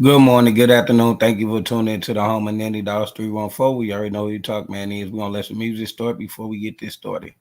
Good morning, good afternoon. Thank you for tuning into the home of Nanny Dogs 314. We already know who you talk, man, is. We're going to let some music start before we get this started.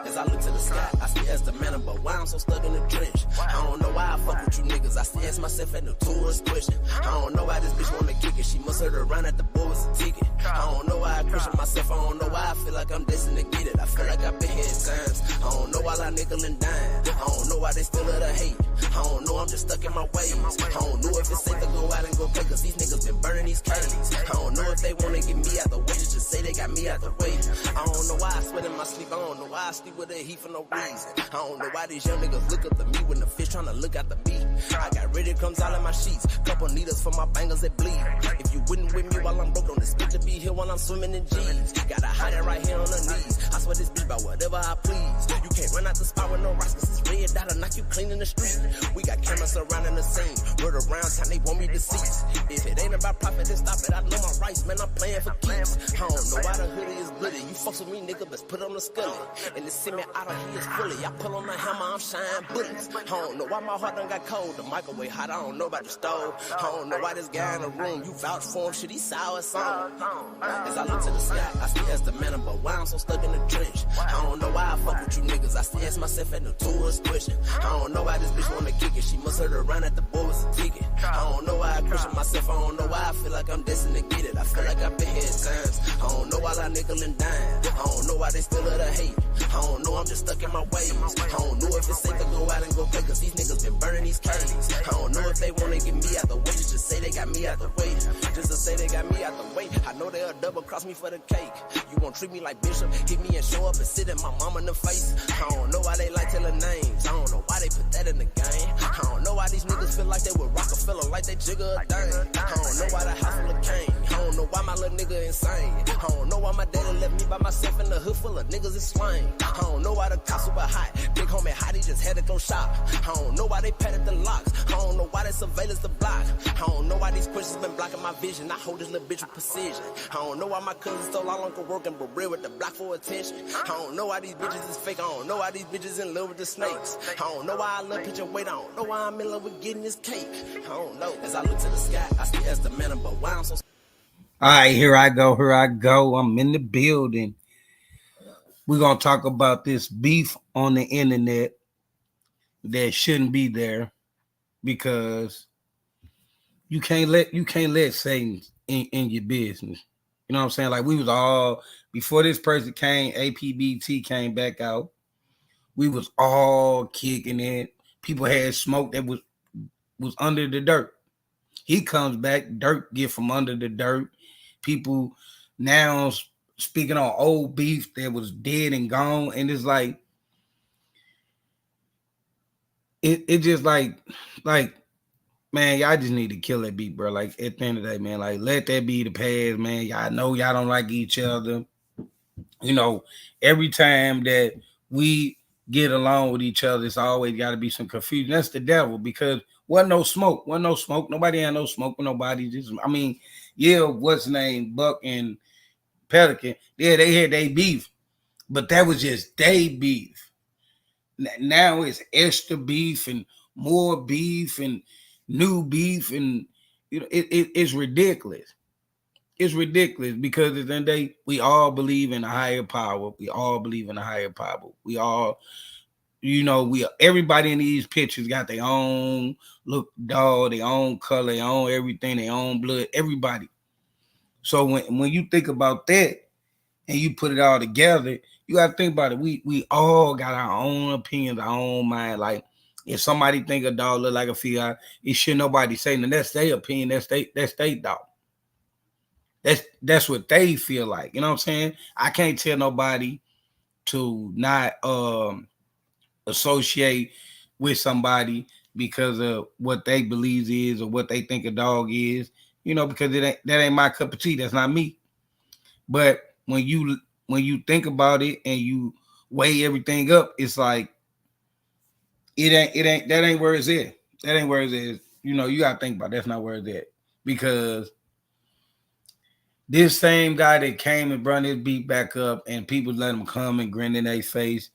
As I look to the sky, I see as the man, but why I'm so stuck in the trench? I don't know why I fuck with you niggas. I still ask myself at the tourist question. I don't know why this bitch wanna kick it. She must heard her run at the boy was a ticket. I don't know why I question myself. I don't know why I feel like I'm destined to get it. I feel like I've been here at times. I don't know why I nickel and dime. I don't know why they still love the hate. I don't know, I'm just stuck in my ways. I don't know if it's safe to go out and go play, cause these niggas been burning these caves. I don't know if they wanna get me out the way, just say they got me out the way. I don't know why I sweat in my sleep. I don't know why I sleep with a heat for no reason. I don't know why these young niggas look up to me when the fish tryna look out the beat. I got rid, it comes all in my sheets. Couple needles for my bangles that bleed. If you wouldn't with me while I'm broke, on this bitch to be here while I'm swimming in G's. Gotta hide it right here on the knees. I swear this bitch about whatever I please. You can't run out the spot with no rocks, cause it's red dot, knock you clean in the street. We got cameras surrounding the scene. Word around town, they want me deceased. If it ain't about profit, then stop it. I know my rights, man, I'm playing for keeps. I don't know why the hoodie is bloody. You fucks with me, nigga, let's put on the scully. And the cement out of here is fully. I pull on the hammer, I'm shining bullets. I don't know why my heart done got cold. The microwave hot, I don't know about the stove. I don't know why this guy in the room, you vouch for him, shit, he sour song. As I look to the sky, I see as the man, but why I'm so stuck in the trench? I don't know why I fuck with you niggas. I still ask myself at the tourist question. I don't know why this bitch wanna kick it. She must heard her run at the boy was a ticket. I don't know why I question myself. I don't know why I feel like I'm destined to get it. I feel like I've been here at times. I don't know why I nickel and dime. I don't know why they still love the hate. I don't know, I'm just stuck in my ways. I don't know if it's safe to go out and go play, cause these niggas been burning these caves. I don't know if they wanna get me out the way, just say they got me out the way. Just to say they got me out the way. I know they'll double cross me for the cake. You won't treat me like Bishop, hit me and show up and sit in my mama in the face. I don't know why they like telling names. I don't know why they put that in the game. I don't know why these niggas feel like they with Rockefeller, like they jigger a dime. I don't know why the house full of cane. I don't know why my little nigga insane. I don't know why my daddy left me by myself in the hood full of niggas is slain. I don't know why the cops super hot. Big homie hottie just had to go shop. I don't know why they patted the locks. I don't know why they surveillance the block. I don't know why these questions been blocking my vision. I hold this little bitch with precision. I don't know why my cousin stole all Uncle working but real with the block for attention. I don't know why these bitches is fake. I don't know why these bitches in love with the snakes. I don't know why I love pitching weight. I don't know why I'm in love with getting this cake. I don't know. As I look to the sky, I see as the man, but why I'm so. All right, here I go. Here I go. I'm in the building. We're going to talk about this beef on the internet that shouldn't be there because you can't let Satan in your business. You know what I'm saying? Like we was all before this person came, Apbt came back out. We was all kicking it. People had smoke that was under the dirt. He comes back, dirt get from under the dirt. People now speaking on old beef that was dead and gone, and it's like it just like man, y'all just need to kill that beef, bro. Like at the end of the day, man, like let that be the past, man. Y'all know y'all don't like each other. You know, every time that we get along with each other, it's always got to be some confusion. That's the devil because wasn't no smoke, wasn't no smoke. Nobody had no smoke with nobody. Just, I mean, yeah, what's the name, Buck and Pelican? Yeah, they had their beef, but that was just they beef. Now it's extra beef and more beef and new beef, and you know it's ridiculous. It's ridiculous because at the end of the day, we all believe in a higher power. We all believe in a higher power. We all, you know, we everybody in these pictures got their own look, dog, their own color, their own everything, their own blood. Everybody. So when you think about that and you put it all together, you got to think about it. We all got our own opinions, our own mind. Like if somebody think a dog look like a Fiat, it should nobody say that. That's their opinion. That's their dog. That's what they feel like. You know what I'm saying? I can't tell nobody to not associate with somebody because of what they believe is or what they think a dog is. You know, because that ain't my cup of tea. That's not me. But when you think about it and you weigh everything up, it's like it ain't that ain't where it's at. That ain't where it's at. You know, you gotta think about it. That's not where it's at because This same guy that came and brought his beat back up, and people let him come and grin in their face.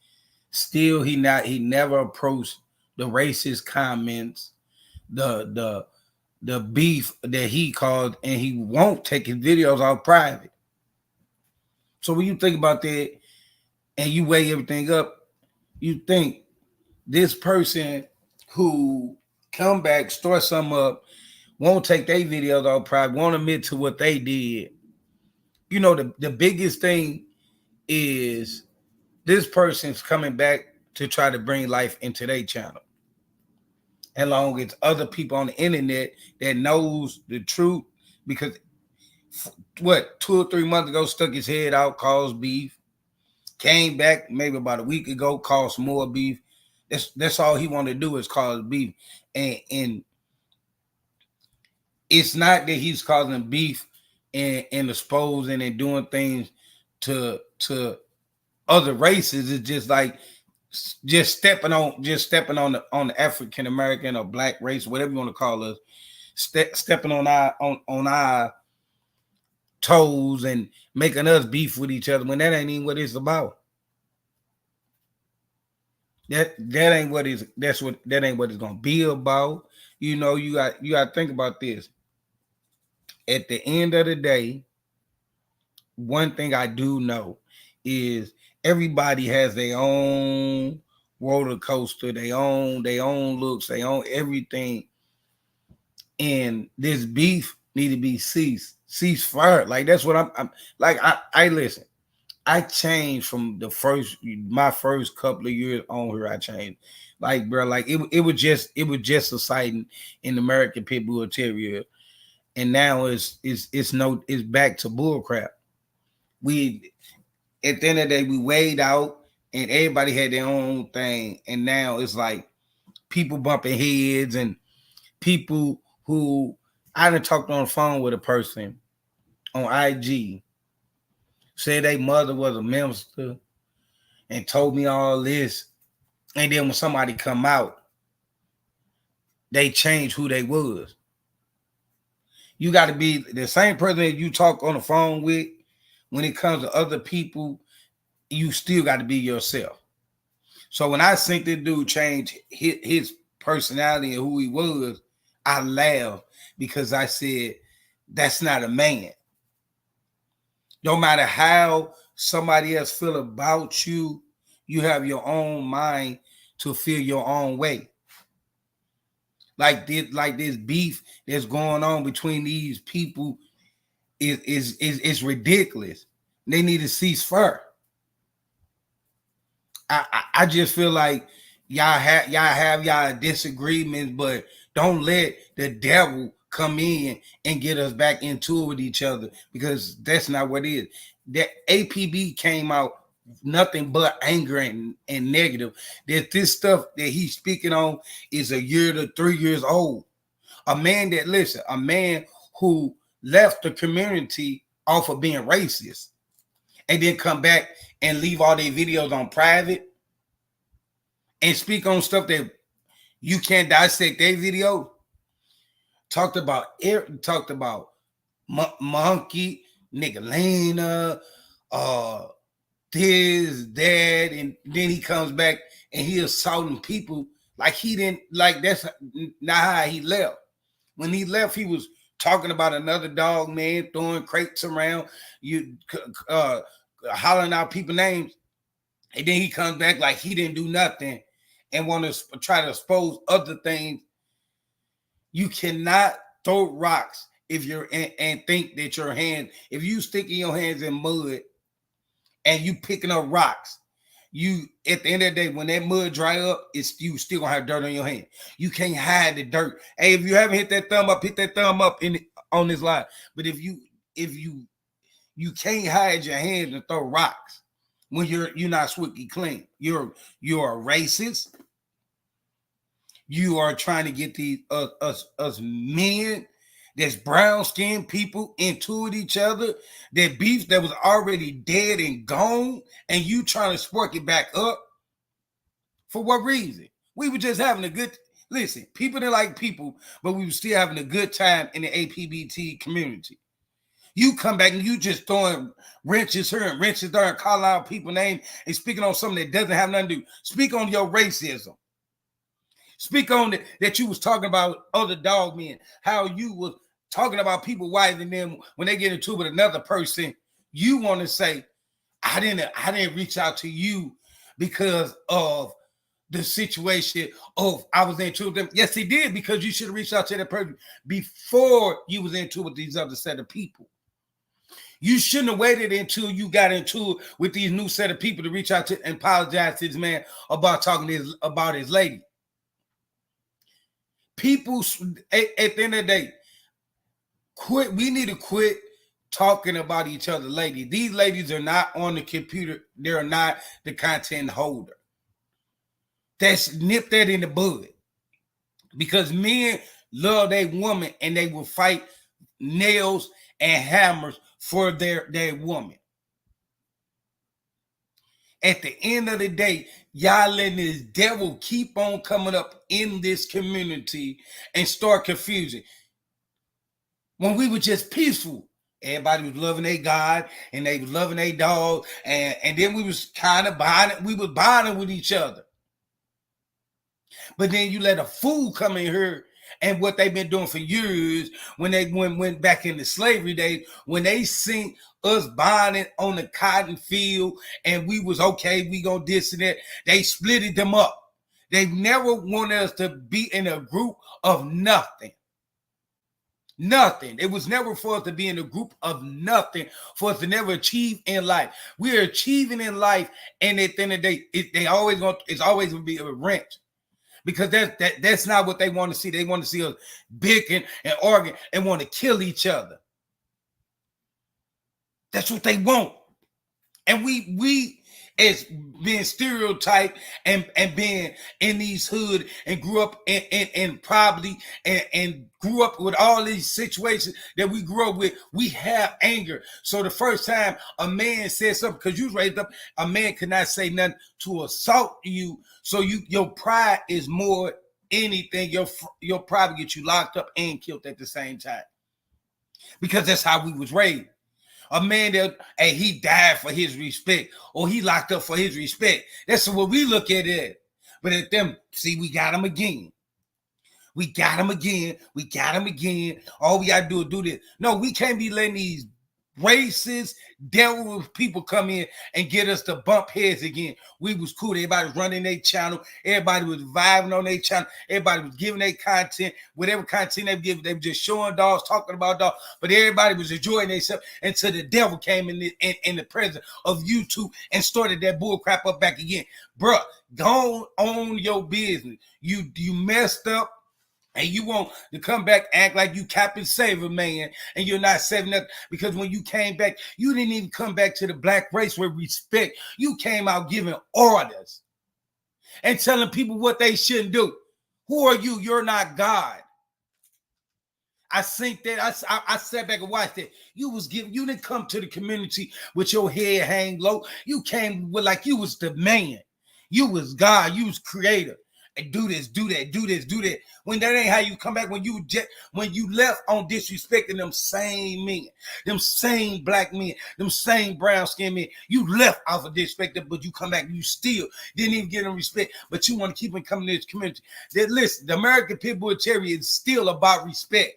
Still, he never approached the racist comments, the the beef that he caused, and he won't take his videos off private. So when you think about that and you weigh everything up, you think this person who come back, store something up, won't take their videos off private, won't admit to what they did. You know, the biggest thing is this person's coming back to try to bring life into their channel. And long as other people on the internet that knows the truth, because what 2 or 3 months ago stuck his head out, caused beef, came back maybe about a week ago, caused more beef. That's all he wanted to do is cause beef, and it's not that he's causing beef and exposing and doing things to other races. It's just like just stepping on the African American or black race, whatever you want to call us, stepping on our toes and making us beef with each other when that ain't even what it's about. That ain't what is that ain't what it's gonna be about. You know, you got to think about this. At the end of the day, one thing I do know is everybody has their own roller coaster, their own looks, their own everything, and this beef need to be ceased fire. Like that's what I'm like. I listen. I changed from my first couple of years on here. I changed, like bro, like it was just a sighting in the American Pit Bull Terrier, and now it's back to bull crap. We at the end of the day we weighed out, and everybody had their own thing, and now it's like people bumping heads and people who I done talked on the phone with a person on IG said their mother was a minister and told me all this. And then when somebody come out, they change who they was. You got to be the same person that you talk on the phone with. When it comes to other people, you still got to be yourself. So when I think this dude changed his personality and who he was, I laughed because I said, that's not a man. No matter how somebody else feel about you, you have your own mind to feel your own way. Like this beef that's going on between these people is ridiculous. They need to cease fire. I just feel like y'all have y'all disagreements, but don't let the devil come in and get us back into it with each other, because that's not what it is. That APB came out nothing but anger and negative. That this stuff that he's speaking on is a year to 3 years old. A man who left the community off of being racist and then come back and leave all their videos on private and speak on stuff that you can't dissect their video. Talked about monkey, nigga Lena, this, that, and then he comes back and he assaulting people like he didn't, like that's not how he left. When he left, he was talking about another dog, man, throwing crates around, hollering out people names, and then he comes back like he didn't do nothing and want to try to expose other things. You cannot throw rocks if you're and think that your hand, if you sticking your hands in mud and you picking up rocks, you at the end of the day, when that mud dry up, it's you still gonna have dirt on your hand. You can't hide the dirt. Hey, if you haven't hit that thumb up, hit that thumb up on this line. But if you can't hide your hands and throw rocks when you're not squeaky clean. You're a racist. You are trying to get these us men that's brown skinned people into it each other. That beef that was already dead and gone, and you trying to spark it back up. For what reason? We were just having a good listen. People that like people, but we were still having a good time in the APBT community. You come back and you just throwing wrenches here and wrenches there and calling out people's names and speaking on something that doesn't have nothing to do. Speak on your racism. Speak on that you was talking about other dog men, how you was talking about people whiter than them when they get into it with another person. You want to say, I didn't reach out to you because of the situation of I was into with them. Yes, he did, because you should have reached out to that person before you was into it with these other set of people. You shouldn't have waited until you got into it with these new set of people to reach out to and apologize to this man about talking about his lady. People, at the end of the day, quit. We need to quit talking about each other, ladies. These ladies are not on the computer. They're not the content holder. That's nip that in the bud. Because men love their woman and they will fight nails and hammers for their woman. At the end of the day, y'all letting this devil keep on coming up in this community and start confusing. When we were just peaceful, everybody was loving their God and they was loving their dog, and then we was kind of bonding with each other. But then you let a fool come in here and what they've been doing for years when they went back into slavery days, when they seen us bonding on the cotton field and we was okay, we gonna this and that, they splitted them up. They never wanted us to be in a group of nothing. Nothing. It was never for us to be in a group of nothing, for us to never achieve in life. We are achieving in life, and at the end of the day, it's always gonna be a wrench. Because that's not what they want to see. They want to see us bickering and arguing and want to kill each other. That's what they want. And we as being stereotyped and being in these hood and grew up in poverty and grew up with all these situations that we grew up with, we have anger. So the first time a man says something, because you was raised up, a man could not say nothing to assault you. So your pride is more anything. Your pride will get you locked up and killed at the same time. Because that's how we was raised. A man that, hey, he died for his respect, or he locked up for his respect. That's what we look at it. But at them, see, we got him again. We got him again. We got him again. All we got to do is do this. No, we can't be letting these racist, devil people come in and get us to bump heads again. We was cool. Everybody was running their channel. Everybody was vibing on their channel. Everybody was giving their content. Whatever content they give, they were just showing dogs, talking about dogs. But everybody was enjoying themselves until the devil came in the presence of YouTube and started that bull crap up back again. Bruh, go on your business. You messed up. And you want to come back, act like you Captain Saver, man, and you're not saving nothing. Because when you came back, you didn't even come back to the black race with respect. You came out giving orders and telling people what they shouldn't do. Who are you? You're not God. I think that I sat back and watched that. You didn't come to the community with your head hang low. You came with like you was the man. You was God. You was creator. And do this, do that, do this, do that. When that ain't how you come back, when you left on disrespecting them same men, them same black men, them same brown skinned men, you left off of disrespect, but you come back and you still didn't even get them respect, but you want to keep them coming to this community. That listen, the American Pit Bull Terrier is still about respect.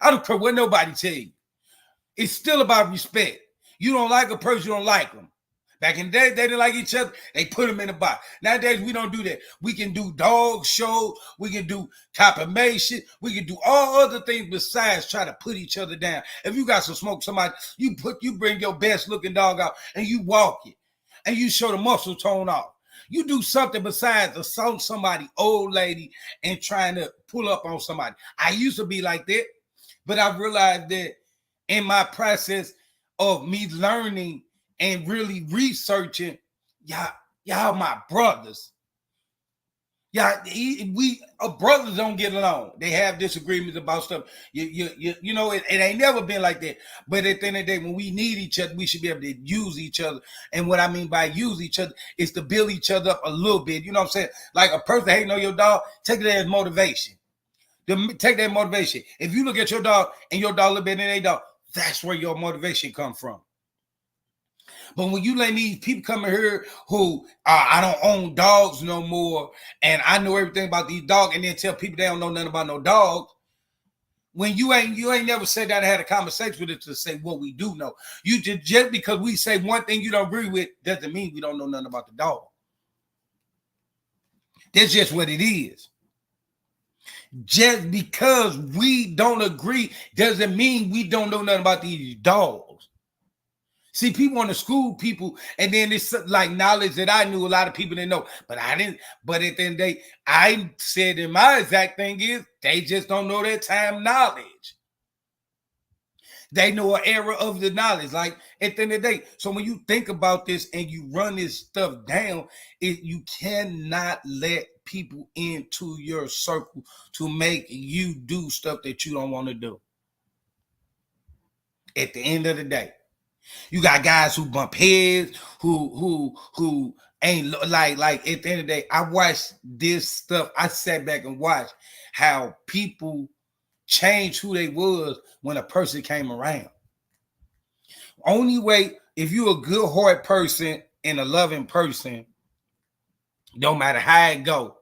I don't care what nobody tell you. It's still about respect. You don't like a person, you don't like them. Back in the day, they didn't like each other. They put them in a box. Nowadays, we don't do that. We can do dog shows. We can do copymation. We can do all other things besides try to put each other down. If you got some smoke, somebody, you bring your best looking dog out and you walk it and you show the muscle tone off. You do something besides assault somebody, old lady, and trying to pull up on somebody. I used to be like that, but I realized that in my process of me learning and really researching, y'all my brothers. Brothers don't get along. They have disagreements about stuff. You know, it ain't never been like that. But at the end of the day, when we need each other, we should be able to use each other. And what I mean by use each other is to build each other up a little bit. You know what I'm saying? Like a person hating on your dog, take it as motivation. Take that motivation. If you look at your dog and your dog a little bit in their dog, That's where your motivation come from. But when you let these people come in here who I don't own dogs no more, and I know everything about these dogs, and then tell people they don't know nothing about no dogs, when you ain't never sat down and had a conversation with it to say what we do know. You just because we say one thing you don't agree with doesn't mean we don't know nothing about the dog. That's just what it is. Just because we don't agree doesn't mean we don't know nothing about these dogs. See, people want to school people, and then it's like knowledge that I knew a lot of people didn't know, but I didn't. But at the end of the day, I said that my exact thing is they just don't know their time knowledge. They know an era of the knowledge, like at the end of the day. So when you think about this and you run this stuff down, you cannot let people into your circle to make you do stuff that you don't want to do. At the end of the day, you got guys who bump heads, who ain't like at the end of the day. I watched this stuff. I sat back and watched how people change who they was when a person came around. Only way, if you're a good heart person and a loving person, no matter how it go,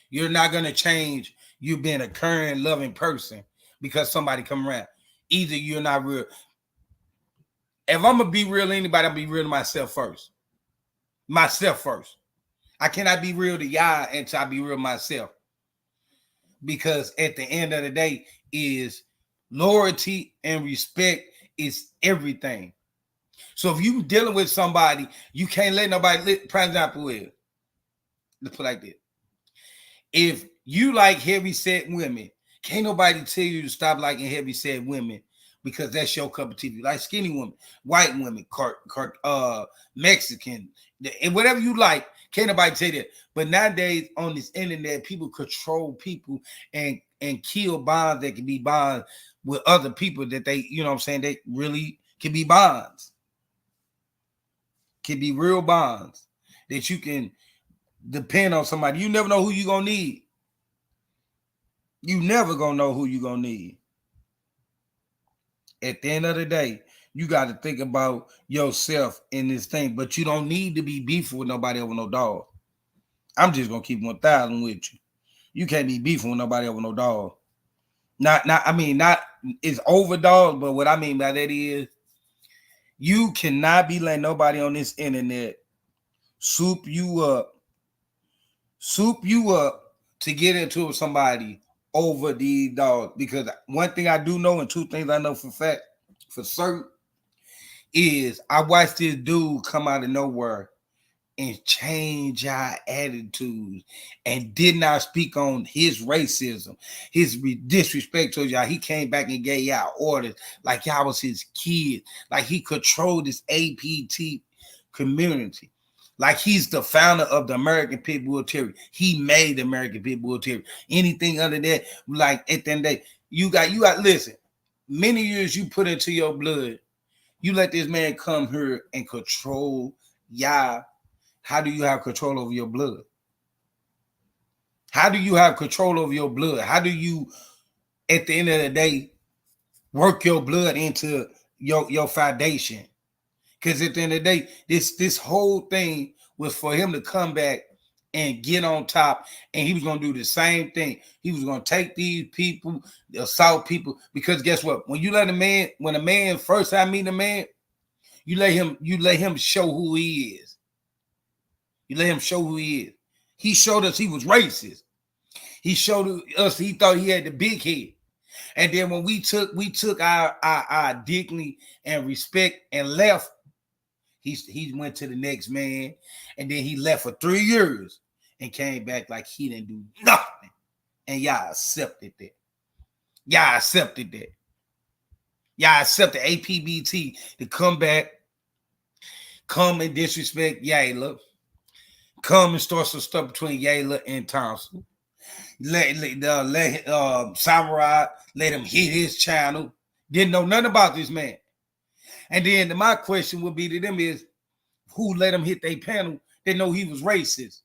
you're not gonna change you being a current loving person because somebody come around. Either you're not real. If I'm gonna be real to anybody, I'll be real to myself first. Myself first. I cannot be real to y'all until I be real to myself. Because at the end of the day, is loyalty and respect is everything. So if you dealing with somebody, you can't let nobody. For example, let's put it like this: if you like heavy set women, can't nobody tell you to stop liking heavy set women because that's your cup of tea. You like skinny women, white women, Mexican, and whatever you like. Can't nobody tell you that. But nowadays on this internet, people control people and kill bonds that can be bonds with other people that they, you know what I'm saying, they really can be bonds. Can be real bonds that you can depend on somebody. You never know who you're going to need. You never going to know who you're going to need. At the end of the day, you got to think about yourself in this thing, but you don't need to be beefing with nobody over no dog. I'm just going to keep 1,000 with you. You can't be beefing with nobody over no dog. Not it's over dog, but what I mean by that is you cannot be letting nobody on this internet soup you up to get into with somebody over these dogs. Because one thing I do know and two things I know for fact, for certain, is I watched this dude come out of nowhere and change our attitudes and did not speak on his racism, his disrespect to y'all. He came back and gave y'all orders like y'all was his kid, like he controlled this Apbt community. Like he's the founder of the American Pit Bull Terrier. He made the American Pit Bull Terrier. Anything other than that, like at the end of the day, you got listen, many years you put into your blood. You let this man come here and control y'all. How do you have control over your blood? How do you have control over your blood? How do you, at the end of the day, work your blood into your foundation? Because at the end of the day, this whole thing was for him to come back and get on top, and he was going to do the same thing. He was going to take these people, assault people, because guess what? When a man first time meeting a man, you let him show who he is. You let him show who he is. He showed us he was racist. He showed us he thought he had the big head. And then when we took our dignity and respect and left, he went to the next man, and then he left for 3 years and came back like he didn't do nothing. And y'all accepted that. Y'all accepted Apbt to come back, come and disrespect Yayla. Come and start some stuff between Yayla and Thompson. Let Samurai let him hit his channel. Didn't know nothing about this man. And then my question would be to them is, who let him hit their panel? They know he was racist.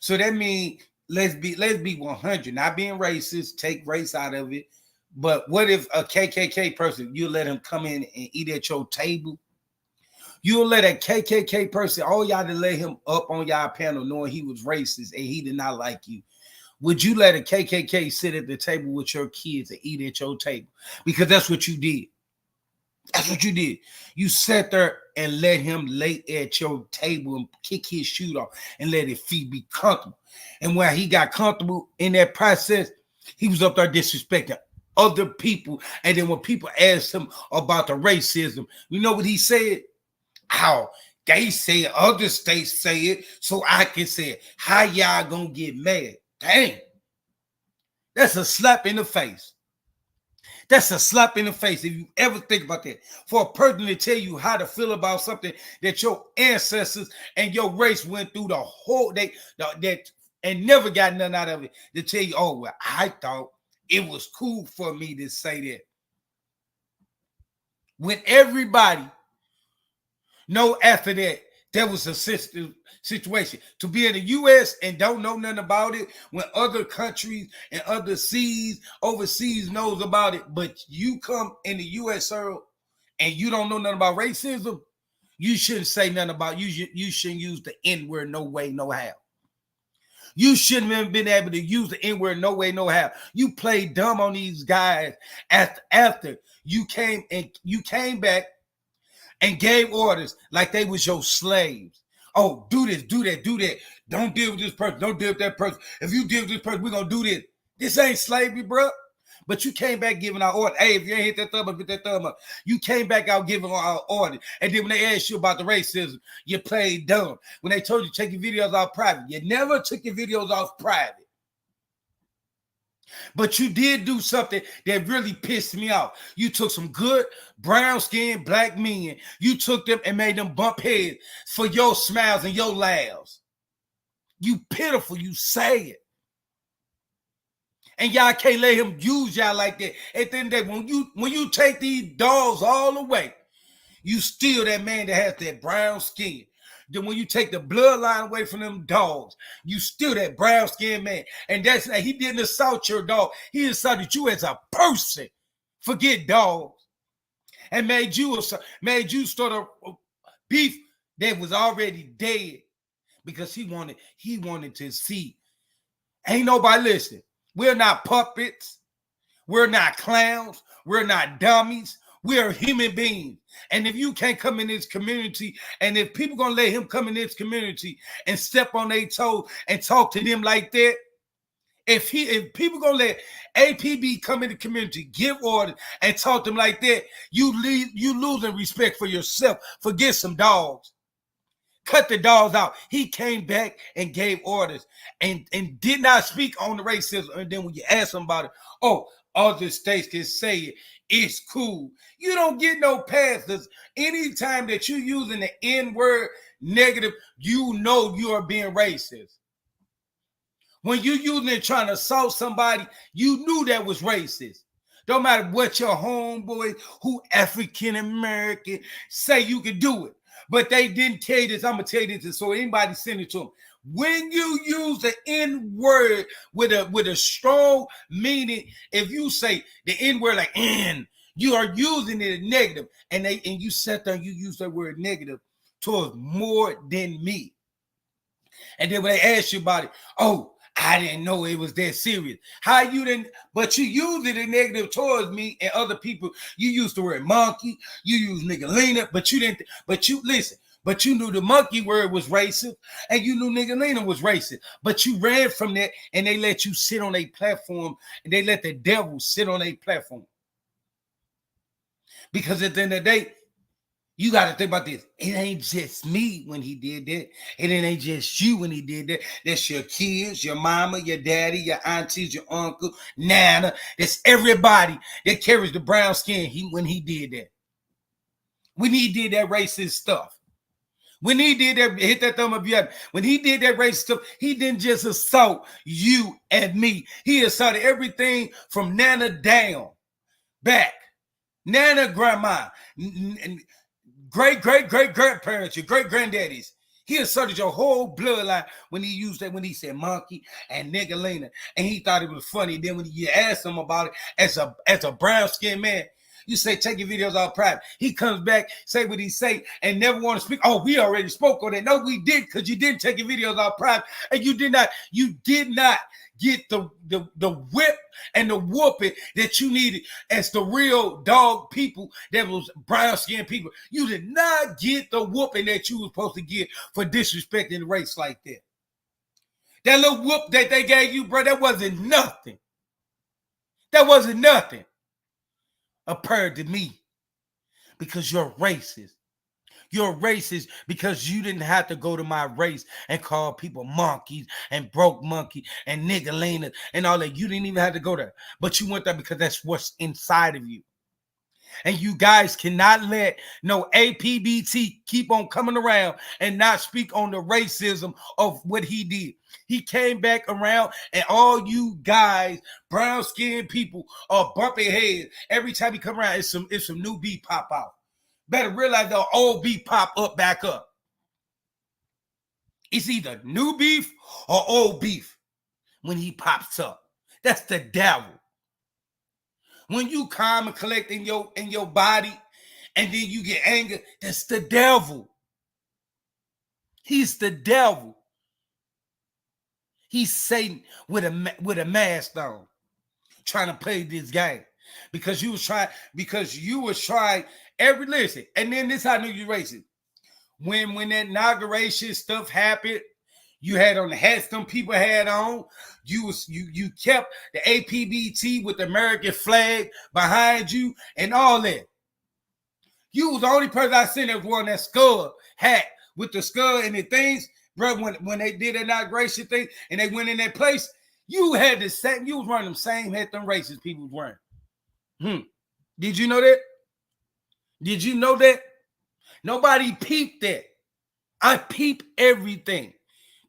So that means let's be 100. Not being racist, take race out of it. But what if a KKK person, you let him come in and eat at your table? You'll let a KKK person, all y'all to let him up on y'all panel knowing he was racist and he did not like you. Would you let a KKK sit at the table with your kids and eat at your table? Because that's what you did. That's what you did. You sat there and let him lay at your table and kick his shoe off and let his feet be comfortable. And when he got comfortable in that process, he was up there disrespecting other people. And then when people asked him about the racism, you know what he said? How they say it, other states say it, so I can say it. How y'all gonna get mad? Dang. That's a slap in the face. That's a slap in the face if you ever think about that. For a person to tell you how to feel about something that your ancestors and your race went through the whole day that and never got nothing out of it, to tell you, oh, well, I thought it was cool for me to say that. When everybody know after that, there was a situation. To be in the U.S. and don't know nothing about it, when other countries and other seas, overseas knows about it, but you come in the U.S., sir, and you don't know nothing about racism, you shouldn't say nothing about it. You shouldn't use the N-word no way, no how. You shouldn't have been able to use the N-word no way, no how. You played dumb on these guys after you came back and gave orders like they was your slaves. Oh, do this, do that, do that. Don't deal with this person. Don't deal with that person. If you deal with this person, we're going to do this. This ain't slavery, bro. But you came back giving out orders. Hey, if you ain't hit that thumb up, hit that thumb up. You came back out giving out orders. And then when they asked you about the racism, you played dumb. When they told you to take your videos off private, you never took your videos off private. But you did do something that really pissed me off. You took some good brown-skinned black men. You took them and made them bump heads for your smiles and your laughs. You pitiful, you say it. And y'all can't let him use y'all like that. At the end of the day, when you take these dogs all away, you still that man that has that brown skin. Then when you take the bloodline away from them dogs, you still that brown skinned man. And that's he didn't assault your dog. He assaulted you as a person. Forget dogs. And made you start a beef that was already dead because he wanted to see. Ain't nobody listening. We're not puppets. We're not clowns. We're not dummies. We are human beings. And if you can't come in this community, and if people gonna let him come in this community and step on their toes and talk to them like that, if people gonna let Apbt come in the community, give orders, and talk to them like that, you losing respect for yourself. Forget some dogs. Cut the dogs out. He came back and gave orders and did not speak on the racism. And then when you ask him about it, oh, other states can say it. It's cool. You don't get no passes. Anytime that you're using the N-word negative, you know you are being racist. When you're using it trying to assault somebody, you knew that was racist. Don't matter what your homeboys who African American say, you can do it. But they didn't tell you this. I'm going to tell you this so anybody send it to them. When you use the N-word with a strong meaning, if you say the N-word like N, you are using it negative. And you sat there and you use that word negative towards more than me. And then when they ask you about it, oh, I didn't know it was that serious. How you didn't, but you used it in negative towards me and other people. You used the word monkey, you used niggalina, but you didn't, but you listen, but you knew the monkey word was racist and you knew niggalina was racist. But you ran from that and they let you sit on a platform and they let the devil sit on a platform. Because at the end of the day, you got to think about this. It ain't just me when he did that. It ain't just you when he did that. That's your kids, your mama, your daddy, your aunties, your uncle, Nana. That's everybody that carries the brown skin when he did that. When he did that racist stuff. When he did that, hit that thumb up your. When he did that racist stuff, he didn't just assault you and me. He assaulted everything from Nana down, back. Nana, grandma, and great grandparents, your great granddaddies. He asserted your whole bloodline when he used that, when he said monkey and nigga Lena, and he thought it was funny. Then when you asked him about it as a brown skinned man, you say take your videos out private. He comes back, say what he say, and never want to speak. Oh, we already spoke on that. No, we did, because you didn't take your videos out private, and you did not get the whip and the whooping that you needed as the real dog people that was brown skinned people. You did not get the whooping that you were supposed to get for disrespecting the race like that. That little whoop that they gave you, bro, that wasn't nothing. That wasn't nothing compared to me, because you're racist. You're racist because you didn't have to go to my race and call people monkeys and broke monkey and nigga Lena and all that. You didn't even have to go there. But you went there because that's what's inside of you. And you guys cannot let no Apbt keep on coming around and not speak on the racism of what he did. He came back around, and all you guys, brown skinned people, are bumping heads. Every time he come around, it's some new beat pop out. Better realize the old beef pop up back up. It's either new beef or old beef when he pops up. That's the devil. When you calm and collect in your body, and then you get anger, that's the devil. He's the devil. He's Satan with a mask on, trying to play this game. Because you was trying listen, and then this how I knew you racist. When that inauguration stuff happened, you had on the hats them people had on. You kept the Apbt with the American flag behind you and all that. You was the only person I seen that wore that skull hat with the skull and the things, bro. When they did the inauguration thing and they went in that place, you had the same. You was wearing them same hat them racist people was wearing. Did you know that? Did you know that? Nobody peeped that. I peep everything.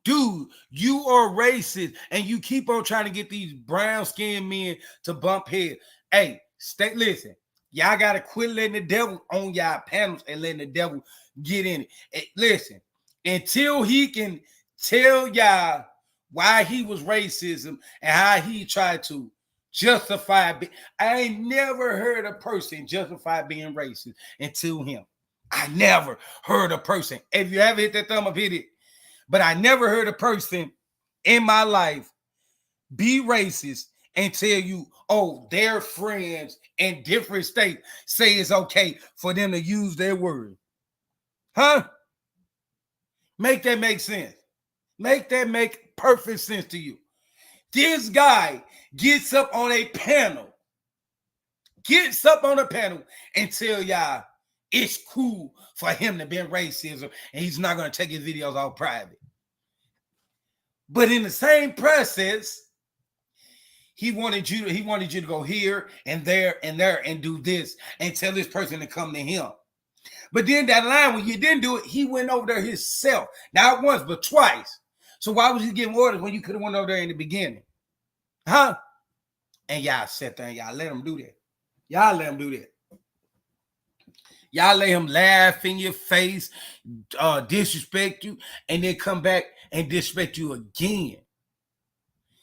Dude, you are racist, and you keep on trying to get these brown-skinned men to bump heads. Hey, listen. Y'all got to quit letting the devil on y'all panels and letting the devil get in it. Hey, listen, until he can tell y'all why he was racism and how he tried to justify. I ain't never heard a person justify being racist until him. I never heard a person. If you ever hit that thumb up, hit it. But I never heard a person in my life be racist and tell you, oh, their friends in different states say it's okay for them to use their word. Huh? Make that make sense. Make that make perfect sense to you. This guy gets up on a panel and tell y'all it's cool for him to be racism and he's not going to take his videos all private. But in the same process, he wanted you to go here and there and do this and tell this person to come to him. But then that line, when you didn't do it, he went over there himself. Not once, but twice. So why was he getting orders when you could have went over there in the beginning? Huh? And y'all sat there and y'all let him do that. Y'all let him do that. Y'all let him laugh in your face, disrespect you, and then come back and disrespect you again.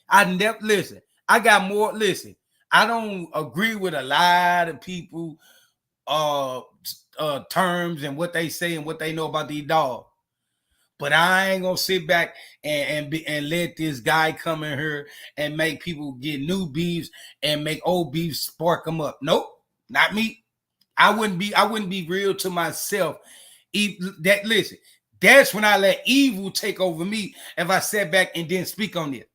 I never, listen, I got more, listen, I don't agree with a lot of people terms and what they say and what they know about these dogs. But I ain't gonna sit back and let this guy come in here and make people get new beefs and make old beefs spark them up. Nope, not me. I wouldn't be real to myself. Listen, that's when I let evil take over me if I sat back and didn't speak on it.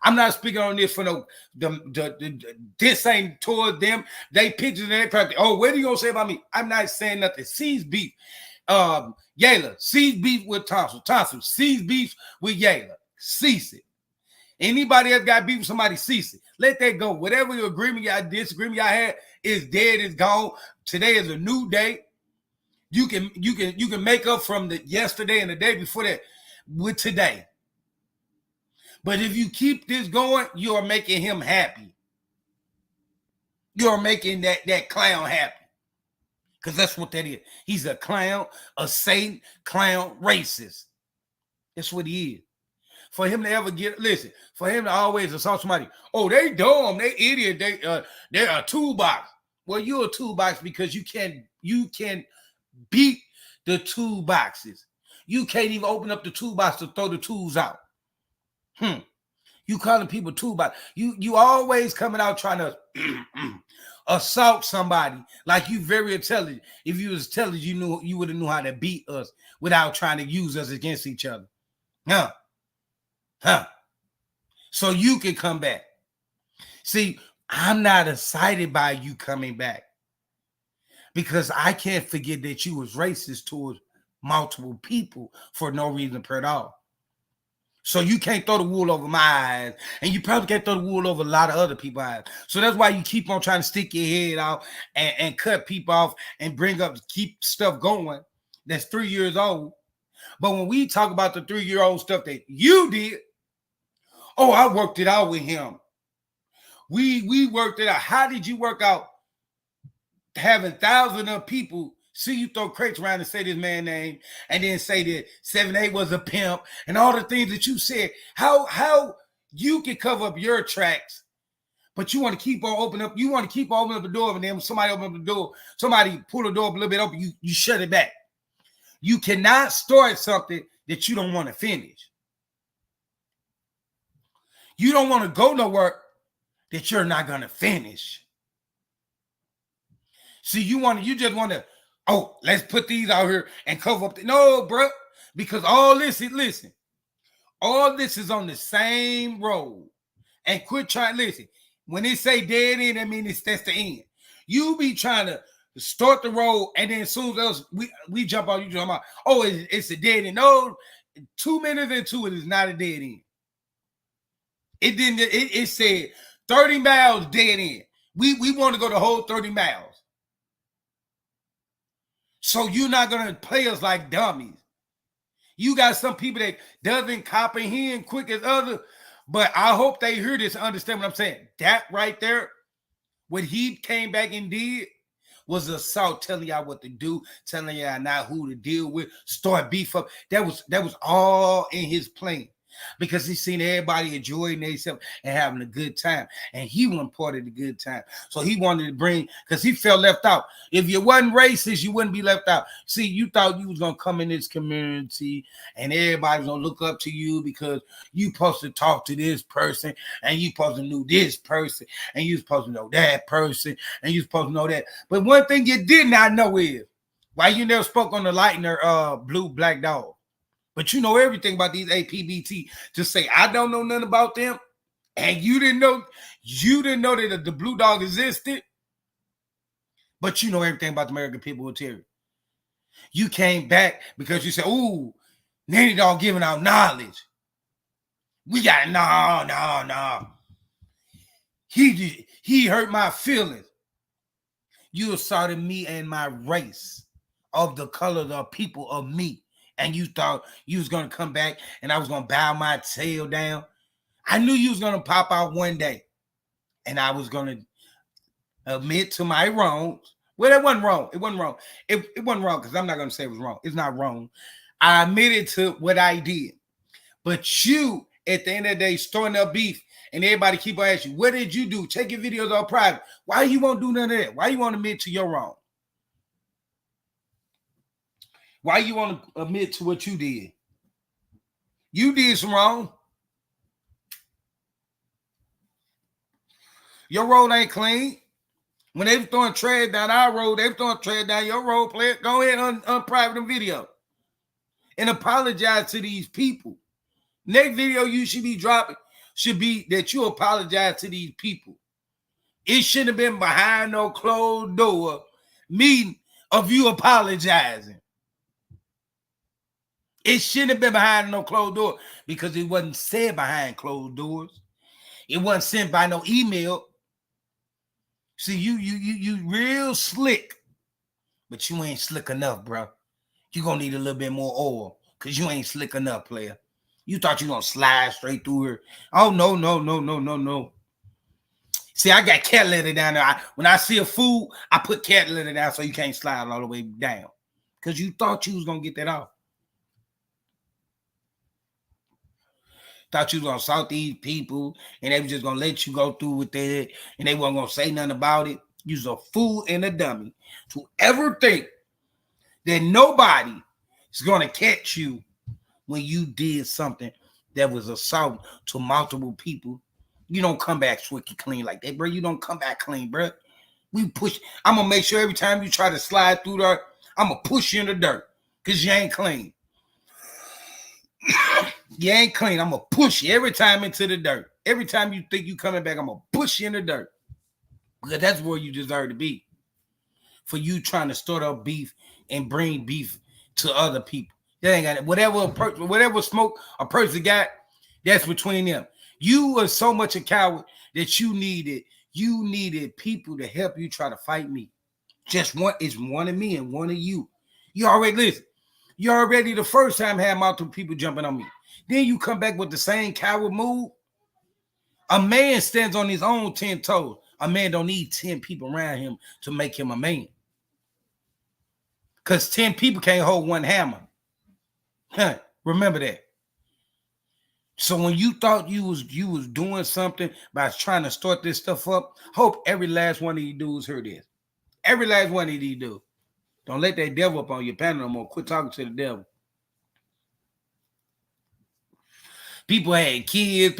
I'm not speaking on this for this ain't toward them. They pictures and they practice. Oh, what are you gonna say about me? I'm not saying nothing. Cease beef. Yayla, cease beef with Tonsil. Tonsil, cease beef with Yayla. Cease it. Anybody else got beef with somebody, cease it. Let that go. Whatever agreement y'all disagreement y'all had is dead, it's gone. Today is a new day. You can make up from the yesterday and the day before that with today. But if you keep this going, you are making him happy. You're making that clown happy. Because that's what that is. He's a clown, a Satan, clown, racist. That's what he is. For him to ever listen, for him to always assault somebody, oh, they dumb, they idiot, they're a toolbox. Well, you're a toolbox because you can beat the toolboxes. You can't even open up the toolbox to throw the tools out. You calling people toolbox. You always coming out trying to assault somebody like you very intelligent. If you was intelligent, you would have knew how to beat us without trying to use us against each other. So you can come back. See, I'm not excited by you coming back because I can't forget that you was racist towards multiple people for no reason at all. So you can't throw the wool over my eyes, and you probably can't throw the wool over a lot of other people's eyes. So that's why you keep on trying to stick your head out and cut people off and keep stuff going that's 3 years old. But when we talk about the 3-year-old stuff that you did, oh, I worked it out with him. We worked it out. How did you work out having thousands of people see you throw crates around and say this man's name and then say that 7-8 was a pimp and all the things that you said? How you can cover up your tracks, but you want to keep on opening up. You want to keep on opening up the door, and then when somebody open up the door, somebody pull the door up a little bit open, you shut it back. You cannot start something that you don't want to finish. You don't want to go nowhere that you're not going to finish. See, you just want to, oh, let's put these out here and cover up. No, bro, because all this is on the same road. And quit trying, listen, when they say dead end, that means that's the end. You be trying to start the road, and then as soon as we jump out, you jump out. Oh, it's a dead end. No, 2 minutes into it is not a dead end. It said 30 miles dead end. We want to go the whole 30 miles. So you're not going to play us like dummies. You got some people that doesn't comprehend quick as others, but I hope they hear this and understand what I'm saying. That right there, what he came back and did was assault, telling y'all what to do, telling y'all not who to deal with, start beef up. That was all in his plan. Because he's seen everybody enjoying themselves and having a good time. And he wasn't part of the good time. So he wanted to bring, because he felt left out. If you wasn't racist, you wouldn't be left out. See, you thought you was going to come in this community and everybody's going to look up to you because you supposed to talk to this person and you supposed to know this person and you supposed to know that person and you supposed to know that. But one thing you did not know is why you never spoke on the Lightner Blue Black Dog. But you know everything about these Apbt. To say I don't know nothing about them, and you didn't know that the Blue Dog existed, but you know everything about the American People with Terry. You came back because you said, "Ooh, Nanny Dog giving out knowledge." We got no. He hurt my feelings. You assaulted me and my race of the color of the people of me. And you thought you was going to come back and I was going to bow my tail down. I knew you was going to pop out one day. And I was going to admit to my wrongs. Well, it wasn't wrong. It wasn't wrong. It wasn't wrong because I'm not going to say it was wrong. It's not wrong. I admitted to what I did. But you, at the end of the day, starting up beef and everybody keep on asking you, what did you do? Take your videos all private. Why you won't do none of that? Why you want to admit to your wrong? Why you want to admit to what you did? You did some wrong. Your road ain't clean. When they were throwing trash down our road, they were throwing trash down your road. Player, go ahead and unprivate them video and apologize to these people. Next video you should be dropping should be that you apologize to these people. It shouldn't have been behind no closed door meeting of you apologizing. It shouldn't have been behind no closed door because it wasn't said behind closed doors. It wasn't sent by no email. See, you real slick, but you ain't slick enough, bro. You gonna need a little bit more oil because you ain't slick enough, player. You thought you gonna slide straight through her. Oh, no. See, I got cat litter down there. When I see a food, I put cat litter down so you can't slide all the way down because you thought you was gonna get that off. Thought you was gonna assault these people and they was just gonna let you go through with that and they wasn't gonna say nothing about it. You's a fool and a dummy to ever think that nobody is gonna catch you when you did something that was assault to multiple people. You don't come back swicky clean like that, bro. You don't come back clean, bro. We push. I'm gonna make sure every time you try to slide through there, I'm gonna push you in the dirt because you ain't clean. You ain't clean. I'm gonna push you every time into the dirt. Every time you think you coming back, I'm gonna push you in the dirt because that's where you deserve to be. For you trying to start up beef and bring beef to other people, they ain't got it. Whatever smoke a person got, that's between them. You were so much a coward that you needed people to help you try to fight me. Just one is one of me and one of you. You already listen. You already the first time had multiple people jumping on me. Then you come back with the same coward move. A man stands on his own 10 toes. A man don't need 10 people around him to make him a man. Because 10 people can't hold one hammer. Huh, remember that. So when you thought you was doing something by trying to start this stuff up, hope every last one of you dudes heard this. Every last one of you dudes. Don't let that devil up on your panel no more. Quit talking to the devil. People had kids.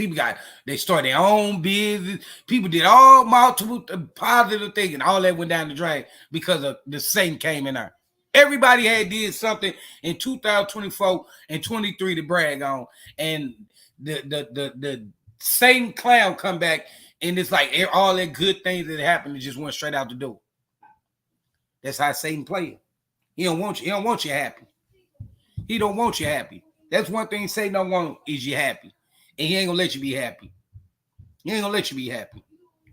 They started their own business. People did all multiple positive things, and all that went down the drain because of the Satan came in there. Everybody had did something in 2024 and 23 to brag on, and the same clown come back, and it's like all that good things that happened it just went straight out the door. That's how Satan plays. He don't want you. He don't want you happy. He don't want you happy. That's one thing Satan don't want is you happy. And he ain't gonna let you be happy. He ain't gonna let you be happy.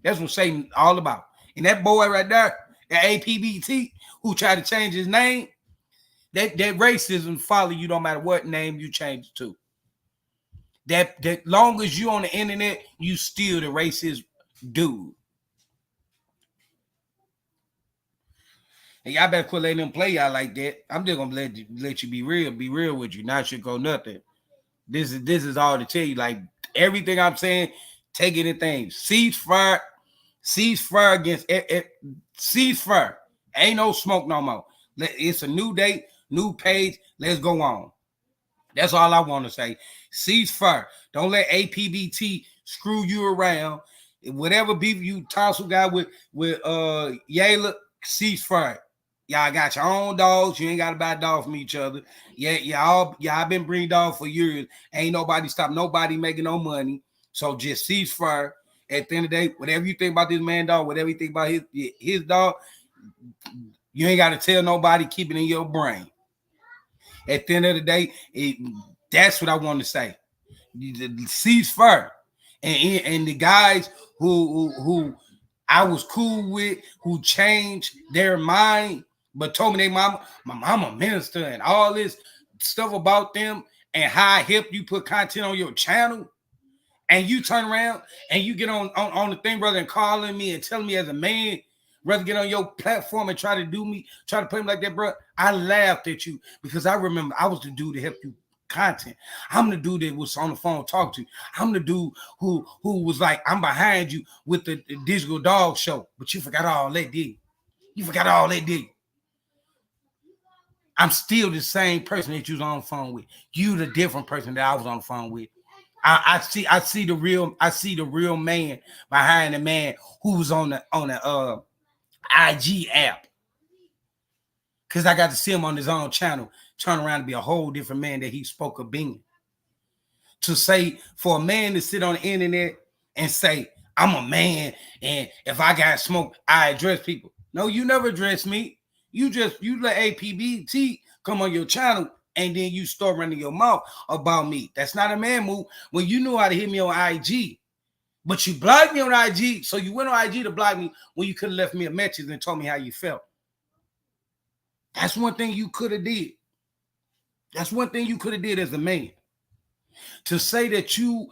That's what Satan all about. And that boy right there, that Apbt, who tried to change his name, that racism follow you no matter what name you change it to. That long as you on the internet, you still the racist dude. And y'all better quit letting them play y'all like that. I'm just gonna let you be real with you. Not should go nothing. This is all to tell you. Like everything I'm saying, take anything. Ceasefire against ceasefire. Ain't no smoke no more. It's a new date, new page. Let's go on. That's all I want to say. Ceasefire. Don't let Apbt screw you around. Whatever beef you tussle got with Yayla, ceasefire. Y'all got your own dogs. You ain't got to buy dogs from each other. Yeah, y'all been breeding dogs for years. Ain't nobody stop nobody making no money. So just ceasefire. At the end of the day, whatever you think about this man dog, whatever you think about his dog, you ain't got to tell nobody. Keep it in your brain. At the end of the day, that's what I want to say. Ceasefire. And the guys who I was cool with, who changed their mind, but told me my mama minister and all this stuff about them and how I helped you put content on your channel, and you turn around and you get on the thing, brother, and calling me and telling me as a man, rather get on your platform and try to play me like that, bro. I laughed at you because I remember I was the dude to help you content. I'm the dude that was on the phone talking to you. I'm the dude who was like, I'm behind you with the digital dog show, but you forgot all that, did you? Forgot all that, did you? I'm still the same person that you was on the phone with. You the different person that I was on the phone with. I see the real man behind the man who was on the IG app. Cause I got to see him on his own channel, turn around to be a whole different man that he spoke of being. To say for a man to sit on the internet and say, I'm a man, and if I got smoke, I address people. No, you never address me. You let Apbt come on your channel and then you start running your mouth about me. That's not a man move. When you knew how to hit me on IG, but you blocked me on IG, so you went on IG to block me when you could have left me a message and told me how you felt. That's one thing you could have did. That's one thing you could have did as a man. To say that you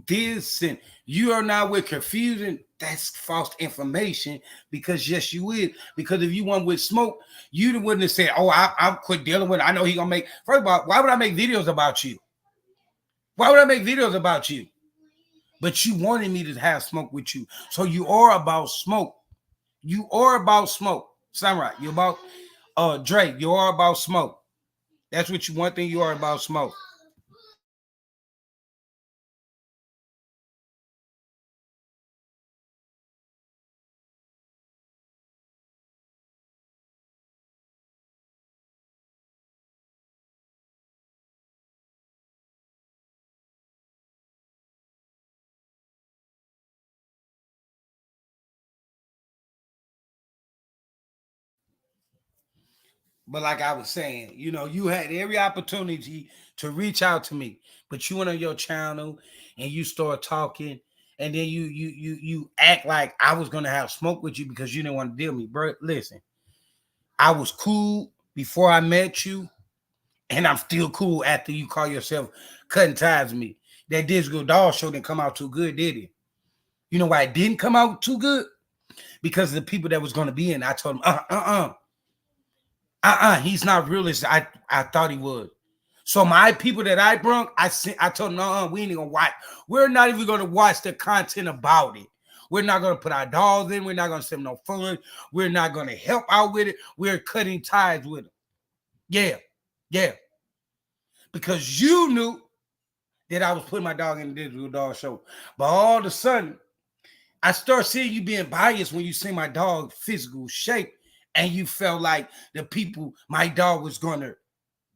this and you are not with confusion, that's false information. Because yes, you would. Because if you went with smoke, you wouldn't have said, "Oh, I'm quit dealing with it. I know he gonna make." First of all, why would I make videos about you? Why would I make videos about you? But you wanted me to have smoke with you. So you are about smoke. You are about smoke. Samurai, you about Drake, you are about smoke. That's what you one thing you are about smoke. But like I was saying, you had every opportunity to reach out to me, but you went on your channel and you start talking, and then you act like I was gonna have smoke with you because you didn't want to deal with me, bro. Listen, I was cool before I met you, and I'm still cool after you call yourself cutting ties with me. That Digital Dog show didn't come out too good, did it? You know why it didn't come out too good? Because of the people that was gonna be in. I told them, he's not real as I thought he was. So my people that I brung, I told them, we ain't gonna watch. We're not even gonna watch the content about it. We're not gonna put our dogs in. We're not gonna send no fun. We're not gonna help out with it. We're cutting ties with them. Yeah, yeah. Because you knew that I was putting my dog in the Digital Dog show. But all of a sudden, I start seeing you being biased when you see my dog physical shape, and you felt like the people, my dog was gonna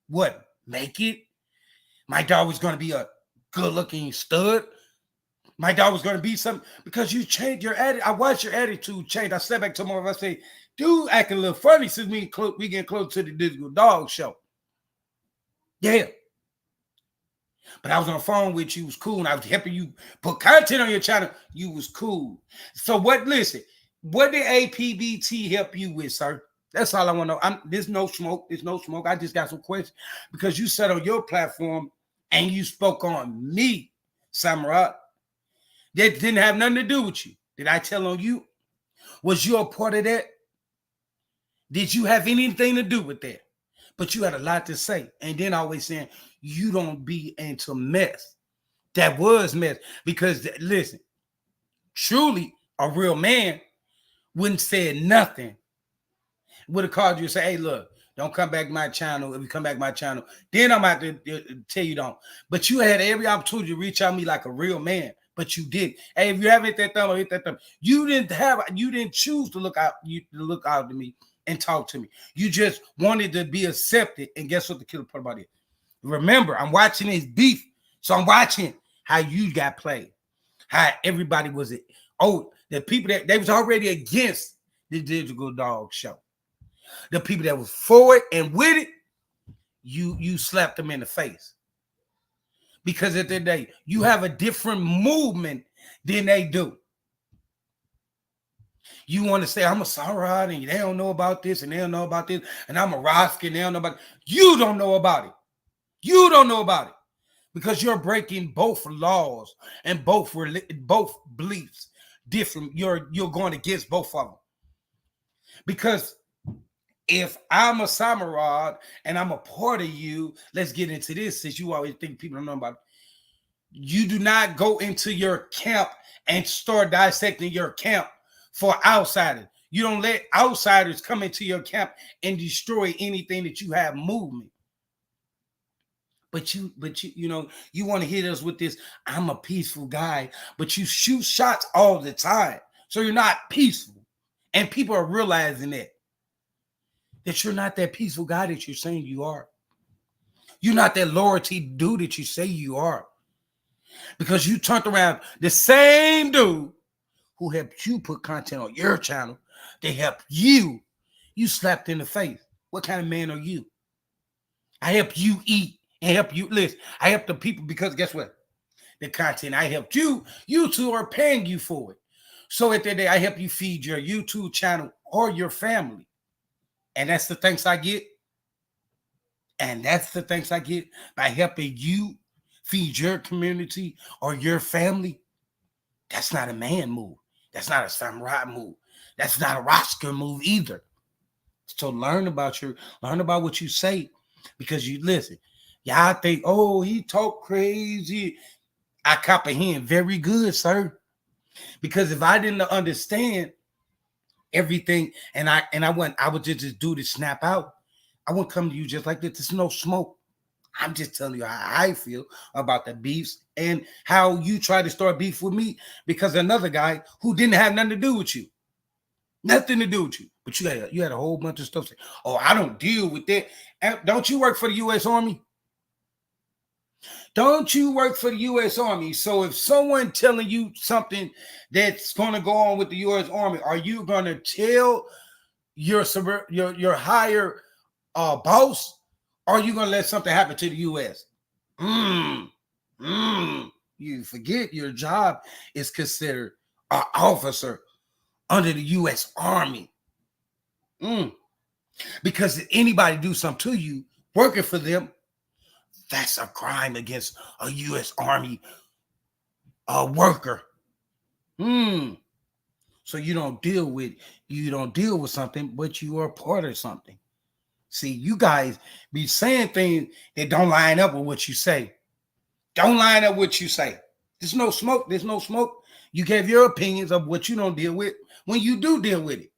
what? Make it? My dog was gonna be a good-looking stud. My dog was gonna be something because you changed your attitude. I watched your attitude change. I stepped back to more of I say, dude, acting a little funny since we getting close to the Digital Dog show. Yeah. But I was on the phone with you, was cool, and I was helping you put content on your channel. You was cool. So listen, what did Apbt help you with, sir? That's all I want to know. There's no smoke. There's no smoke. I just got some questions because you sat on your platform and you spoke on me, Samurai. That didn't have nothing to do with you. Did I tell on you? Was you a part of that? Did you have anything to do with that? But you had a lot to say. And then always saying, you don't be into mess. That was mess. Because, listen, truly a real man wouldn't say nothing. Would have called you and say, hey, look, don't come back to my channel. If you come back to my channel, then I'm about to tell you don't. But you had every opportunity to reach out to me like a real man. But you did. Hey, if you haven't hit that thumb or hit that thumb, you didn't choose to look out to me and talk to me. You just wanted to be accepted. And guess what the killer part about it? Remember, I'm watching his beef. So I'm watching how you got played. How everybody was it. Oh, the people that they was already against the Digital Dog show. The people that was for it and with it, you slapped them in the face. Because at the end of the day, you have a different movement than they do. You want to say, I'm a Sarod and they don't know about this and they don't know about this, and I'm a Roski and they don't know about it. You don't know about it. You don't know about it. Because you're breaking both laws and both beliefs different. You're going against both of them. Because if I'm a Samarad and I'm a part of you, let's get into this since you always think people don't know about it. You do not go into your camp and start dissecting your camp for outsiders. You don't let outsiders come into your camp and destroy anything that you have movement. But you want to hit us with this, I'm a peaceful guy, but you shoot shots all the time. So you're not peaceful. And people are realizing that you're not that peaceful guy that you're saying you are. You're not that loyalty dude that you say you are. Because you turned around the same dude who helped you put content on your channel. They helped you. You slapped in the face. What kind of man are you? I help you eat and help you listen. I help the people because guess what? The content I helped you, YouTube are paying you for it. So at the end of the day, I help you feed your YouTube channel or your family. And that's the thanks I get. And that's the thanks I get by helping you feed your community or your family. That's not a man move. That's not a samurai move. That's not a Oscar move either. So learn about what you say, because you listen. Y'all think, oh, he talk crazy. I comprehend very good, sir. Because if I didn't understand everything I would just do to snap out, I wouldn't come to you just like this. There's no smoke. I'm just telling you how I feel about the beefs and how you try to start beef with me because another guy who didn't have nothing to do with you. Nothing to do with you. But you had a whole bunch of stuff saying, oh, I don't deal with that. Don't you work for the U.S. Army? Don't you work for the U.S. Army? So if someone telling you something that's going to go on with the U.S. Army, are you going to tell your higher boss, or are you going to let something happen to the U.S.? You forget your job is considered an officer under the U.S. Army. Because if anybody do something to you working for them, that's a crime against a U.S. Army worker. So you don't deal with something, but you are part of something. See, you guys be saying things that don't line up with what you say. Don't line up with what you say. There's no smoke. There's no smoke. You gave your opinions of what you don't deal with. When you do deal with it,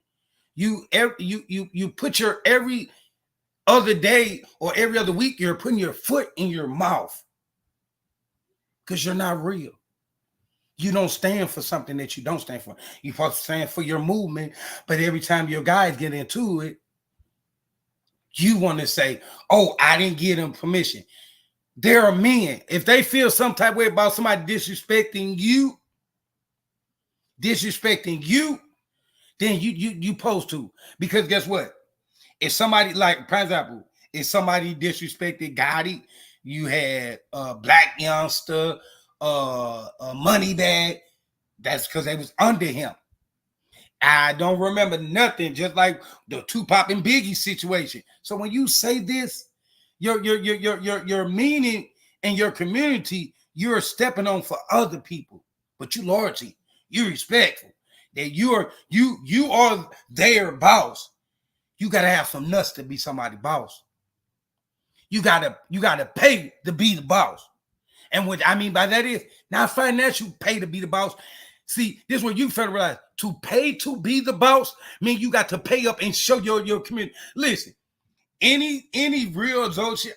you put your every other day or every other week, you're putting your foot in your mouth because you're not real. You don't stand for something that you don't stand for. You're supposed to stand for your movement, but every time your guys get into it, you want to say, oh, I didn't give them permission. There are men, if they feel some type of way about somebody disrespecting you, then you supposed to. Because guess what? If somebody, like, for example, if somebody disrespected Gotti, you had a Black Youngster, a Money Bag, that's because they was under him. I don't remember nothing, just like the Tupac and Biggie situation. So when you say this, your meaning in your community, you're stepping on for other people, but you loyalty, you respectful. That you are their boss. You gotta have some nuts to be somebody's boss. You gotta pay to be the boss. And what I mean by that is not financial pay to be the boss. See, this is what you federal realize. To pay to be the boss means you got to pay up and show your community. Listen, any real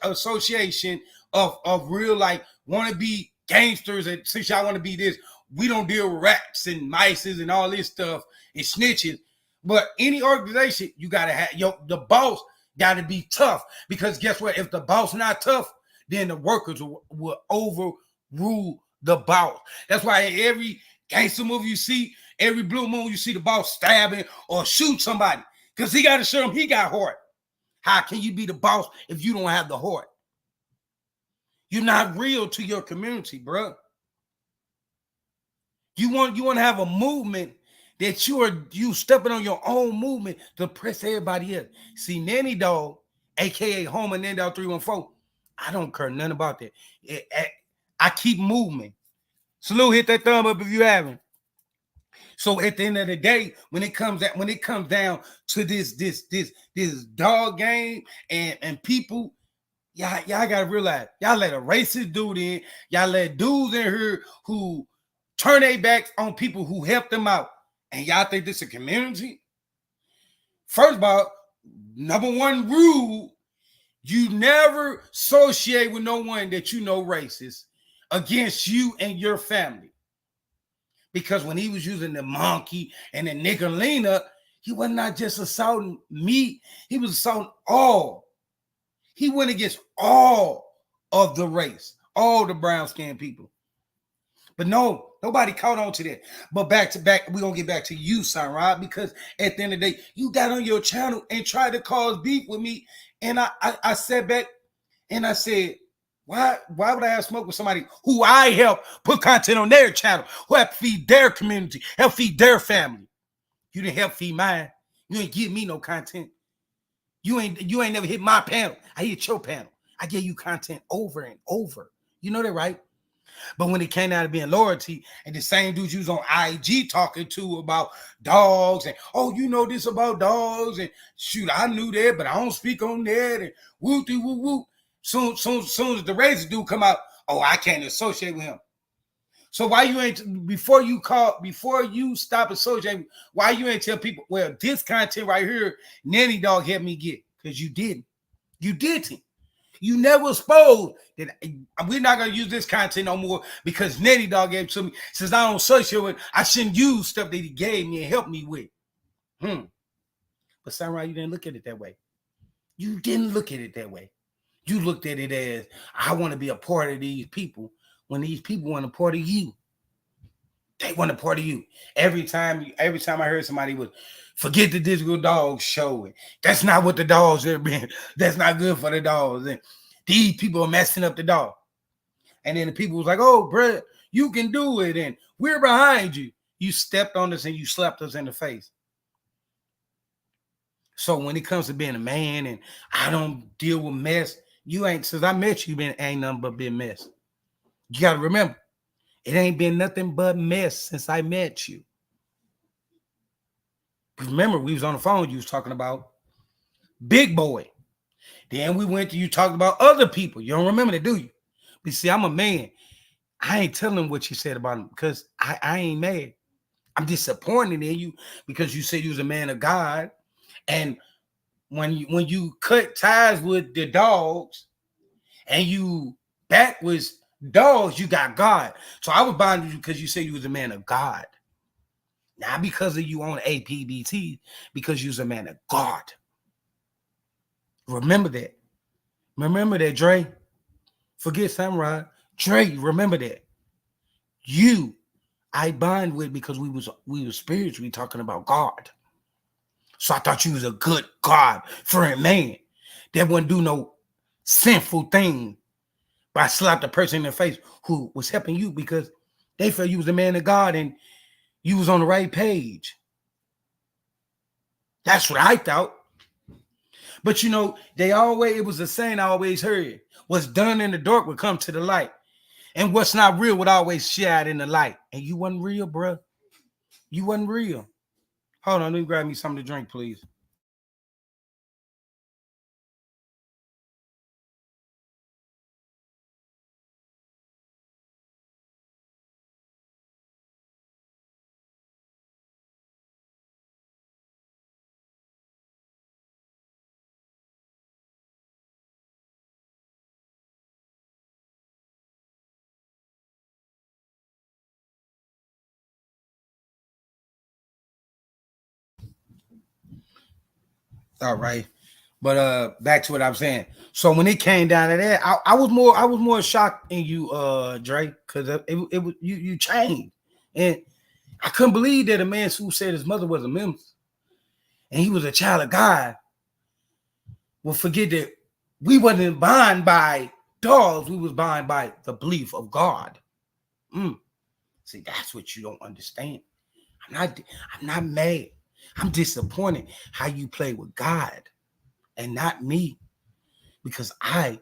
association of real, like, want to be gangsters, and since y'all want to be this, we don't deal with rats and mices and all this stuff and snitches. But any organization, you gotta have the boss gotta be tough, because guess what? If the boss not tough, then the workers will overrule the boss. That's why every gangster movie you see, every blue moon you see the boss stabbing or shoot somebody, because he got to show them he got heart. How can you be the boss if you don't have the heart? You're not real to your community, bro. You want to have a movement that you stepping on your own movement to press everybody else. See, Nanny Dog, aka Homer Nanny Dog 314, I don't care nothing about that. I keep moving. Salute, hit that thumb up if you haven't. So at the end of the day, when it comes down to this dog game and people, y'all gotta realize, y'all let a racist dude in, y'all let dudes in here who turn their backs on people who help them out, and y'all think this is a community? First of all, number one rule, you never associate with no one that you know racist against you and your family. Because when he was using the monkey and the Nicolina, he was not just assaulting me, he was assaulting all. He went against all of the race, all the brown-skinned people. But no, nobody caught on to that. But back, we're going to get back to you, son, right? Because at the end of the day, you got on your channel and tried to cause beef with me. And I sat back and I said, why would I have smoke with somebody who I help put content on their channel, who help feed their community, help feed their family? You didn't help feed mine. You ain't give me no content. You ain't never hit my panel. I hit your panel. I gave you content over and over. You know that, right? But when it came out of being loyalty, and the same dudes you was on IG talking to about dogs, and oh, you know this about dogs, and shoot, I knew that, but I don't speak on that, and woo-dee-woo-woo. Soon as the razor dude come out, oh, I can't associate with him. So why you ain't before you stop associating? Why you ain't tell people? Well, this content right here, Nanny Dog helped me get because you didn't. You didn't. You never spoke that we're not gonna use this content no more because Nanny Dog gave it to me. Since I don't associate with, I shouldn't use stuff that he gave me and helped me with. But Samurai, you didn't look at it that way. You didn't look at it that way. You looked at it as I want to be a part of these people when these people want a part of you. They want a part of you. Every time I heard somebody was forget the digital dog show. That's not what the dogs have been. That's not good for the dogs. And these people are messing up the dog. And then the people was like, oh, bro, you can do it. And we're behind you. You stepped on us and you slapped us in the face. So when it comes to being a man and I don't deal with mess, you ain't, since I met you, ain't nothing but been mess. You got to remember, it ain't been nothing but mess since I met you. Remember, we was on the phone, you was talking about Big Boy. Then we went to you talking about other people. You don't remember that, do you? But see, I'm a man. I ain't telling what you said about him because I ain't mad. I'm disappointed in you because you said you was a man of God. And when you cut ties with the dogs and you back was dogs, you got God. So I was buying you because you said you was a man of God. Not because of you on Apbt, because you was a man of God. Remember that. Remember that, Dre. Forget Samurai. Dre, remember that. You, I bind with because we were spiritually talking about God. So I thought you was a good God-fearing man that wouldn't do no sinful thing by slap the person in the face who was helping you because they felt you was a man of God and you was on the right page. That's what I thought. But you know, it was a saying I always heard. What's done in the dark will come to the light. And what's not real would always shine in the light. And you wasn't real, bro. You wasn't real. Hold on, let me grab me something to drink, please. All right. But back to what I'm saying. So when it came down to that, I was more shocked in you, Dre, because it was you changed. And I couldn't believe that a man who said his mother was a member and he was a child of God will forget that we wasn't bound by dogs, we was bound by the belief of God. See, that's what you don't understand. I'm not mad. I'm disappointed how you play with God and not me, because I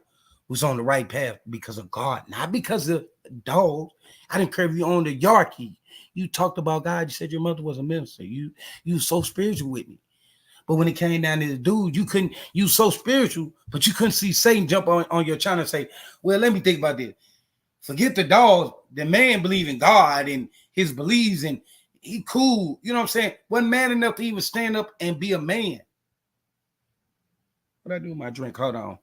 was on the right path because of God, not because of dogs. I didn't care if you owned a Yorkie. You talked about God. You said your mother was a minister. You were so spiritual with me. But when it came down to the dude, you so spiritual, but you couldn't see Satan jump on your channel and say, well, let me think about this. Forget the dogs. The man believe in God and his beliefs, and he cool. You know what I'm saying? Wasn't man enough to even stand up and be a man. What I do with my drink? Hold on.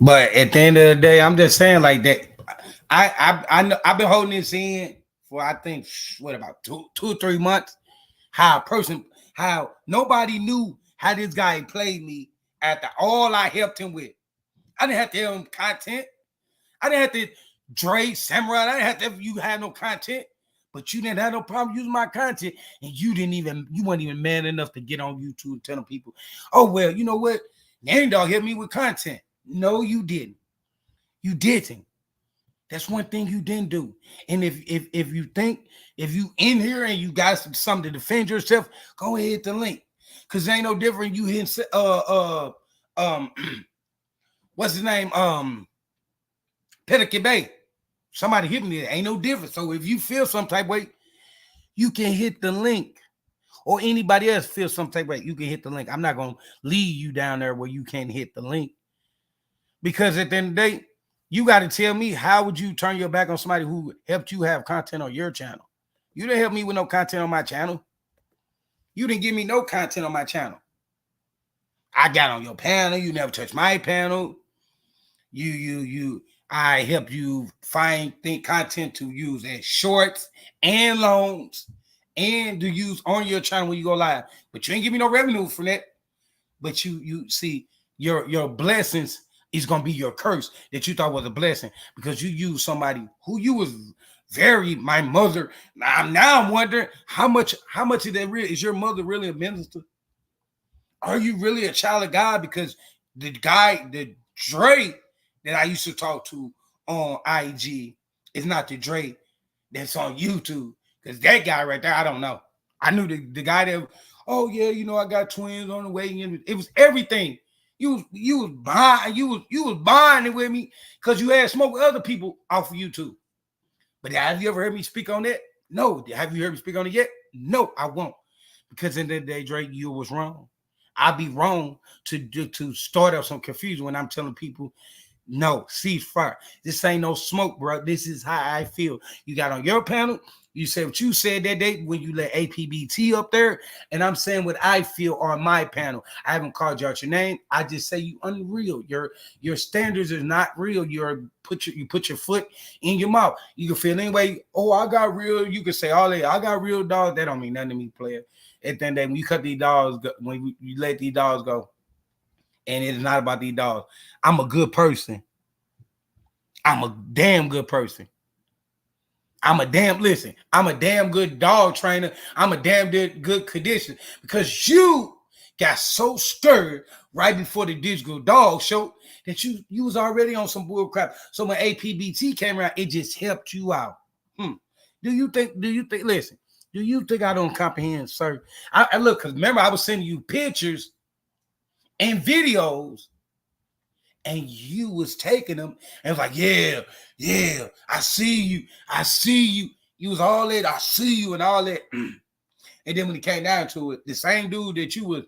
But at the end of the day, I'm just saying like that. I know I've been holding this in for I think what about two or 3 months. How nobody knew how this guy played me after all I helped him with. I didn't have to help him content. I didn't have to Dre Samurai. I didn't have to you had no content, but you didn't have no problem using my content, and you weren't even man enough to get on YouTube and telling people, oh well, you know what? Name Dog helped me with content. No, you didn't. You didn't. That's one thing you didn't do. And if you think if you in here and you got something to defend yourself, go ahead hit the link. Cause it ain't no different. You hit um what's his name? Pelican Bay. Somebody hit me. There ain't no difference. So if you feel some type of way, you can hit the link. Or anybody else feel some type of way, you can hit the link. I'm not gonna lead you down there where you can't hit the link. Because at the end of the day, you got to tell me, how would you turn your back on somebody who helped you have content on your channel? You didn't help me with no content on my channel. You didn't give me no content on my channel. I got on your panel. You never touched my panel. I helped you find content to use as shorts and longs and to use on your channel when you go live. But you ain't give me no revenue from that. But you see, your blessings is gonna be your curse that you thought was a blessing because you used somebody who you was very my mother. Now I'm wondering how much of that real is your mother really a minister? Are you really a child of God? Because the Dre that I used to talk to on IG is not the Dre that's on YouTube. Because that guy right there, I don't know. I knew the guy that, oh yeah, I got twins on the way. It was everything. You was bonding with me because you had smoke with other people off of YouTube. But have you ever heard me speak on that? No. Have you heard me speak on it yet? No, I won't. Because in that day, Drake, you was wrong. I'd be wrong to start up some confusion when I'm telling people, no, ceasefire. This ain't no smoke, bro. This is how I feel. You got on your panel. You said what you said that day when you let Apbt up there, and I'm saying what I feel on my panel. I haven't called you out your name. I just say you unreal. Your standards are not real. You put your foot in your mouth. You can feel anyway. Oh, I got real. You can say all that. I got real dogs. That don't mean nothing to me, player. At the end of the day, when you cut these dogs, when you let these dogs go, and it's not about these dogs. I'm a good person. I'm a damn good person. I'm a damn good dog trainer. I'm a damn good condition because you got so stirred right before the digital dog show that you was already on some bull crap. So when Apbt came around, it just helped you out. Do you think, listen, do you think I don't comprehend, sir? I look, because remember, I was sending you pictures and videos, and you was taking them and was like, yeah, I see you. You was all that, I see you and all that. And then when it came down to it, the same dude that you was,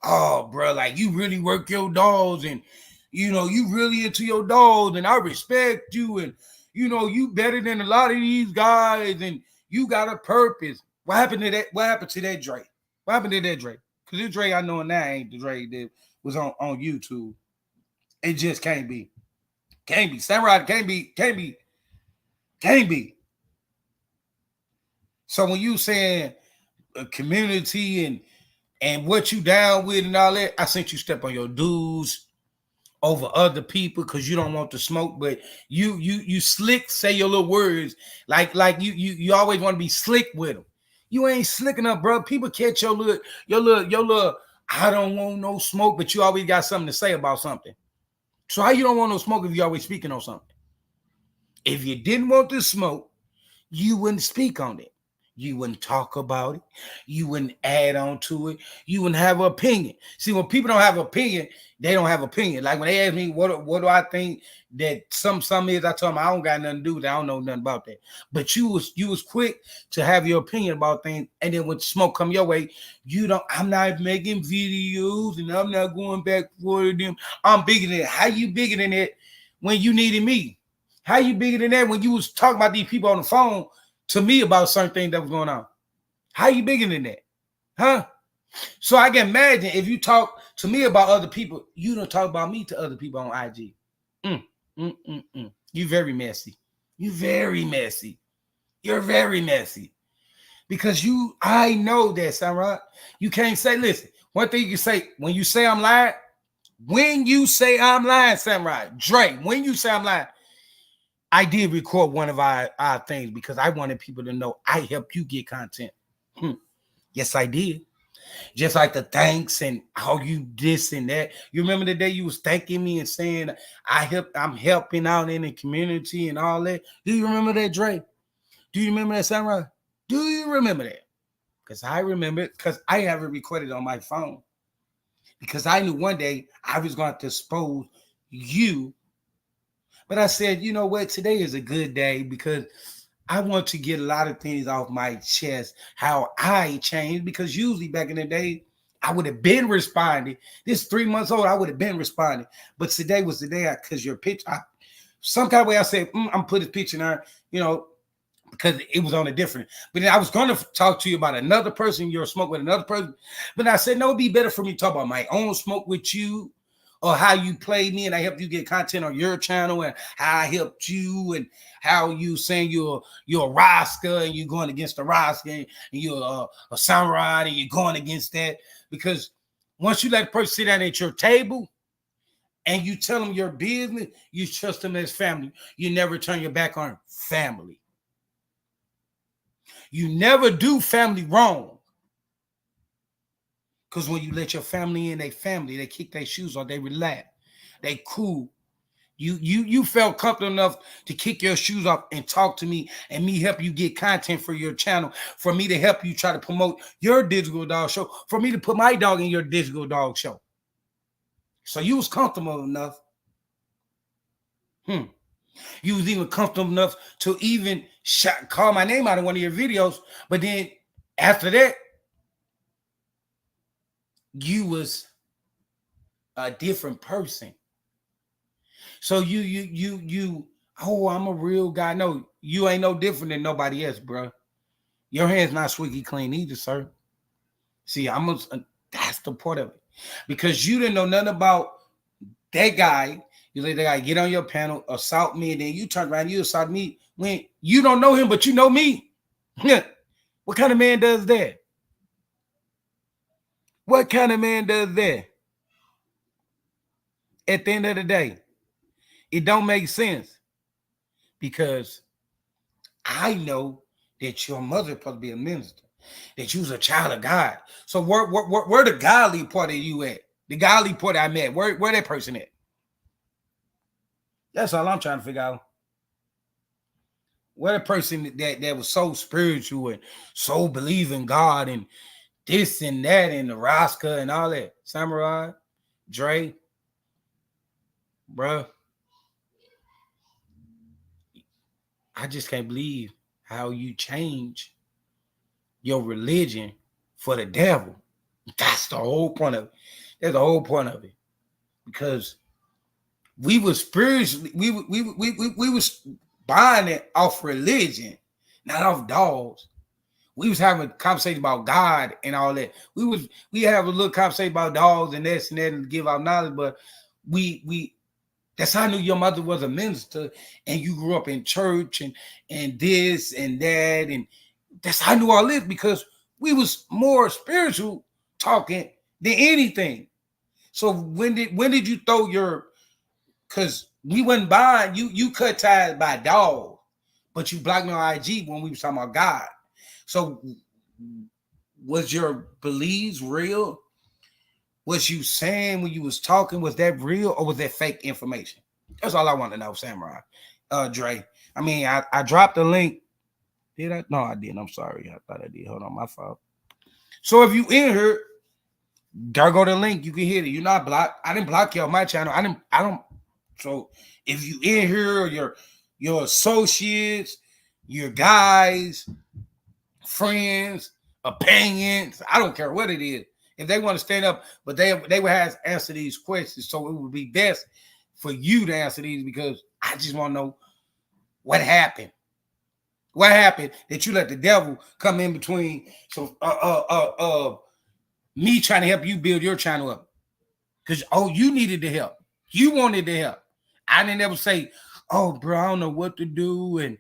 oh, bro, like you really work your dogs and, you really into your dogs and I respect you and, you better than a lot of these guys and you got a purpose. What happened to that? What happened to that Drake? What happened to that Drake? Because this Drake I know now ain't the Drake that was on YouTube. It just can't be. Can't be. Samurai can't be. So when you saying a community and what you down with and all that, I sent you step on your dudes over other people because you don't want the smoke, but you slick say your little words like you always want to be slick with them. You ain't slick enough, bro. People catch your little I don't want no smoke, but you always got something to say about something. So how you don't want no smoke if you always speaking on something? If you didn't want the smoke, you wouldn't speak on it. You wouldn't talk about it. You wouldn't add on to it. You wouldn't have an opinion. See, when people don't have an opinion, they don't have an opinion. Like when they ask me, what do I think that some is, I tell them I don't got nothing to do with that. I don't know nothing about that. But you was quick to have your opinion about things, and then when smoke come your way, I'm not making videos and I'm not going back for them. I'm bigger than that. How you bigger than that when you needed me? How you bigger than that when you was talking about these people on the phone to me about certain things that was going on? How you bigger than that? Huh? So I can imagine if you talk to me about other people, you don't talk about me to other people on IG. You very messy. You very messy. You're very messy. Because I know that, Samurai. You can't say, listen, one thing you can say, when you say I'm lying, Samurai, Dre, when you say I'm lying, I did record one of our things because I wanted people to know I helped you get content. Yes, I did. Just like the thanks and how you this and that. You remember the day you was thanking me and saying I'm helping out in the community and all that. Do you remember that, Dre? Do you remember that, Samurai? Do you remember that? Because I remember it because I have it recorded on my phone. Because I knew one day I was going to expose you. But I said, you know what? Today is a good day because I want to get a lot of things off my chest, how I changed. Because usually back in the day, I would have been responding. This 3 months old, I would have been responding. But today was the day because your picture, some kind of way I said, I'm put this picture in there, you know, because it was on a different. But then I was going to talk to you about another person, your smoke with another person. But I said, no, it'd be better for me to talk about my own smoke with you or how you played me and I helped you get content on your channel and how I helped you and how you saying you're a Rasta and you're going against the Rasta and you're a samurai and you're going against that. Because once you let a person sit down at your table and you tell them your business, you trust them as family. You never turn your back on family. You never do family wrong. Because when you let your family in, they family, they kick their shoes off, they relax, they cool. You felt comfortable enough to kick your shoes off and talk to me and me help you get content for your channel, for me to help you try to promote your digital dog show, for me to put my dog in your digital dog show. So you was comfortable enough. You was even comfortable enough to even call my name out in one of your videos. But then after that, you was a different person. So you, oh, I'm a real guy. No, you ain't no different than nobody else, bro. Your hands not squeaky clean either, sir. See, that's the part of it. Because you didn't know nothing about that guy. You let that guy get on your panel, assault me, and then you turn around, you assault me when you don't know him, but you know me. What kind of man does that? What kind of man does that? At the end of the day, it don't make sense because I know that your mother supposed to be a minister, that you was a child of God. So where the godly part of you at? The godly part I met, where that person at? That's all I'm trying to figure out. Where the person that was so spiritual and so believe in God and this and that and the Rasta and all that. Samurai, Dre, bro. I just can't believe how you change your religion for the devil. That's the whole point of it. That's the whole point of it. Because we were spiritually, we was buying it off religion, not off dogs. We was having a conversation about God and all that. We have a little conversation about dogs and this and that and give out knowledge, but we that's how I knew your mother was a minister and you grew up in church and this and that. And that's how I knew all this because we was more spiritual talking than anything. So when did you throw your, because we wasn't buying, you cut ties by dogs, but you blocked me on IG when we was talking about God. So was your beliefs real? Was you saying when you was talking, was that real or was that fake information? That's all I want to know, Samurai. Dre. I mean, I dropped the link. Did I? No, I didn't. I'm sorry. I thought I did. Hold on, my fault. So if you in here, there go the link. You can hit it. You're not blocked. I didn't block you on my channel. I don't. So if you in here, your associates, your guys, friends, opinions, I don't care what it is. If they want to stand up, but they would have to answer these questions. So it would be best for you to answer these because I just want to know what happened. What happened that you let the devil come in between? So me trying to help you build your channel up. Because you needed the help. You wanted the help. I didn't ever say, oh, bro, I don't know what to do. And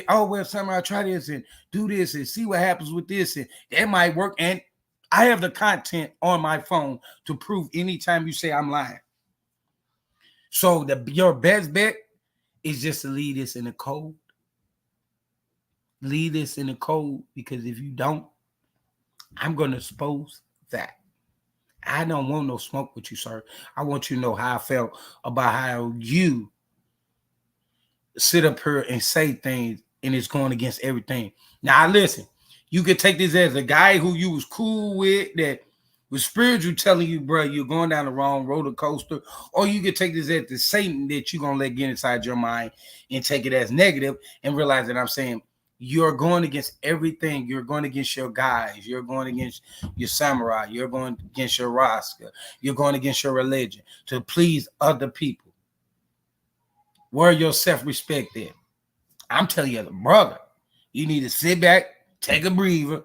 well, somehow I try this and do this and see what happens with this. And that might work. And I have the content on my phone to prove anytime you say I'm lying. So your best bet is just to leave this in the code. Leave this in the code because if you don't, I'm going to expose Fact. I don't want no smoke with you, sir. I want you to know how I felt about how you sit up here and say things and it's going against everything. Now, listen, you could take this as a guy who you was cool with that was spiritual telling you, bro, you're going down the wrong roller coaster, or you could take this as the Satan that you're going to let get inside your mind and take it as negative and realize that I'm saying you're going against everything. You're going against your guys. You're going against your samurai. You're going against your Rasta. You're going against your religion to please other people. Where your self-respect is. I'm telling you, brother, you need to sit back, take a breather,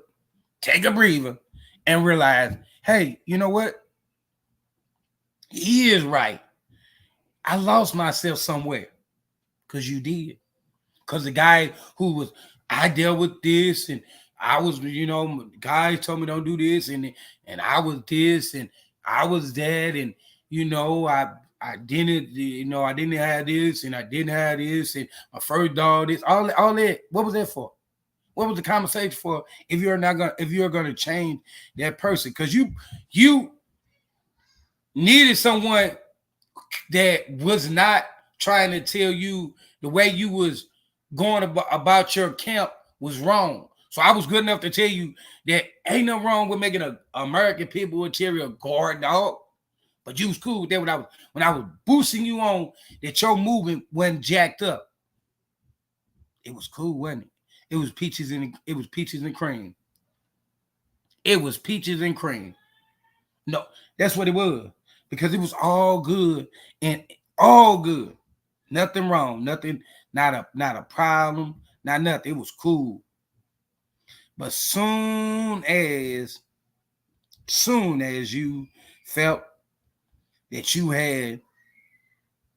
and realize, hey, you know what? He is right. I lost myself somewhere because you did. Because the guy who was, I dealt with this and I was, guys told me don't do this and I was this and I was that and, I didn't, I didn't have this and I didn't have this and my first dog, this, all that. What was that for? What was the conversation for if you're gonna change that person? Because you needed someone that was not trying to tell you the way you was going about your camp was wrong. So I was good enough to tell you that ain't nothing wrong with making an American Pit Bull Terrier guard dog. But you was cool with that when I was boosting you on that your movement wasn't jacked up. It was cool, wasn't it? It was peaches and cream. It was peaches and cream. No, that's what it was. Because it was all good and all good. Nothing wrong. Nothing, not a problem, not nothing. It was cool. But soon as you felt that you had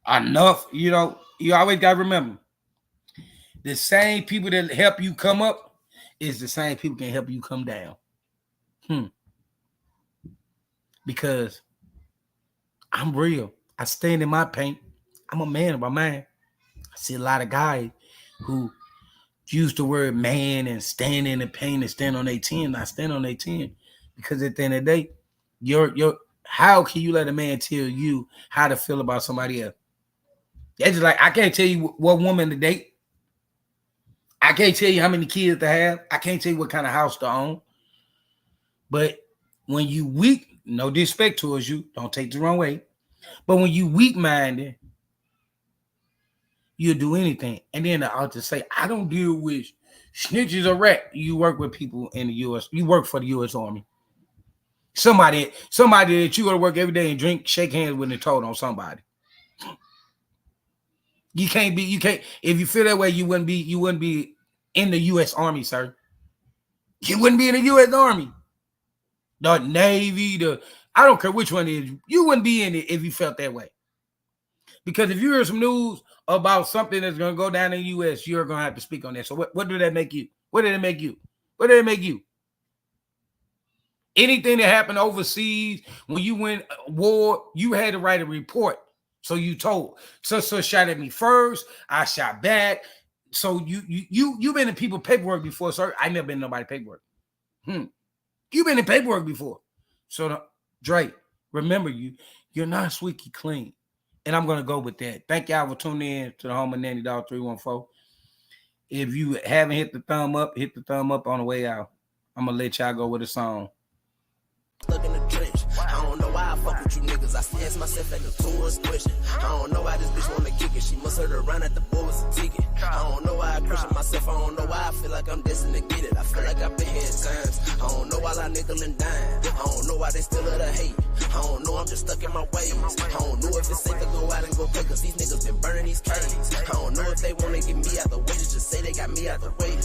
enough, you always got to remember, the same people that help you come up is the same people can help you come down. Because I'm real. I stand in my paint. I'm a man of my mind. I see a lot of guys who use the word man and stand in the paint and stand on their 10. I stand on their 10 because at the end of the day, how can you let a man tell you how to feel about somebody else? That's just like, I can't tell you what woman to date. I can't tell you how many kids to have. I can't tell you what kind of house to own. But when you weak, no disrespect towards you, don't take the wrong way. But when you weak-minded, you'll do anything. And then I'll just say, I don't deal with snitches or rat. You work with people in the U.S. You work for the U.S. Army. Somebody that you go to work every day and shake hands with and told on somebody. You can't, if you feel that way, you wouldn't be in the U.S. Army, sir. You wouldn't be in the U.S. Army. The Navy, I don't care which one it is. You wouldn't be in it if you felt that way. Because if you hear some news about something that's going to go down in the U.S., you're going to have to speak on that. So what did that make you? What did it make you? What did it make you? Anything that happened overseas, when you went war, you had to write a report. So you told. So shot at me first. I shot back. So you've been in people's paperwork before, sir. I never been in nobody's paperwork. You've been in paperwork before. So Drake, remember you're not squeaky clean. And I'm going to go with that. Thank y'all for tuning in to the home of Nanny Dog 314. If you haven't hit the thumb up on the way out. I'm going to let y'all go with a song. Stuck in the trench. I don't know why I fuck with you niggas. I stance myself at the tourist question. I don't know why this bitch wanna kick it. She must heard her run at the boy was a ticket. I don't know why I question myself. I don't know why I feel like I'm destined to get it. I feel like I've been here at times. I don't know why I nickel and dime. I don't know why they still love to hate. I don't know, I'm just stuck in my ways. I don't know if it's safe to go out and go play, cause these niggas been burning these cages. I don't know if they wanna get me out the way, just say they got me out the way.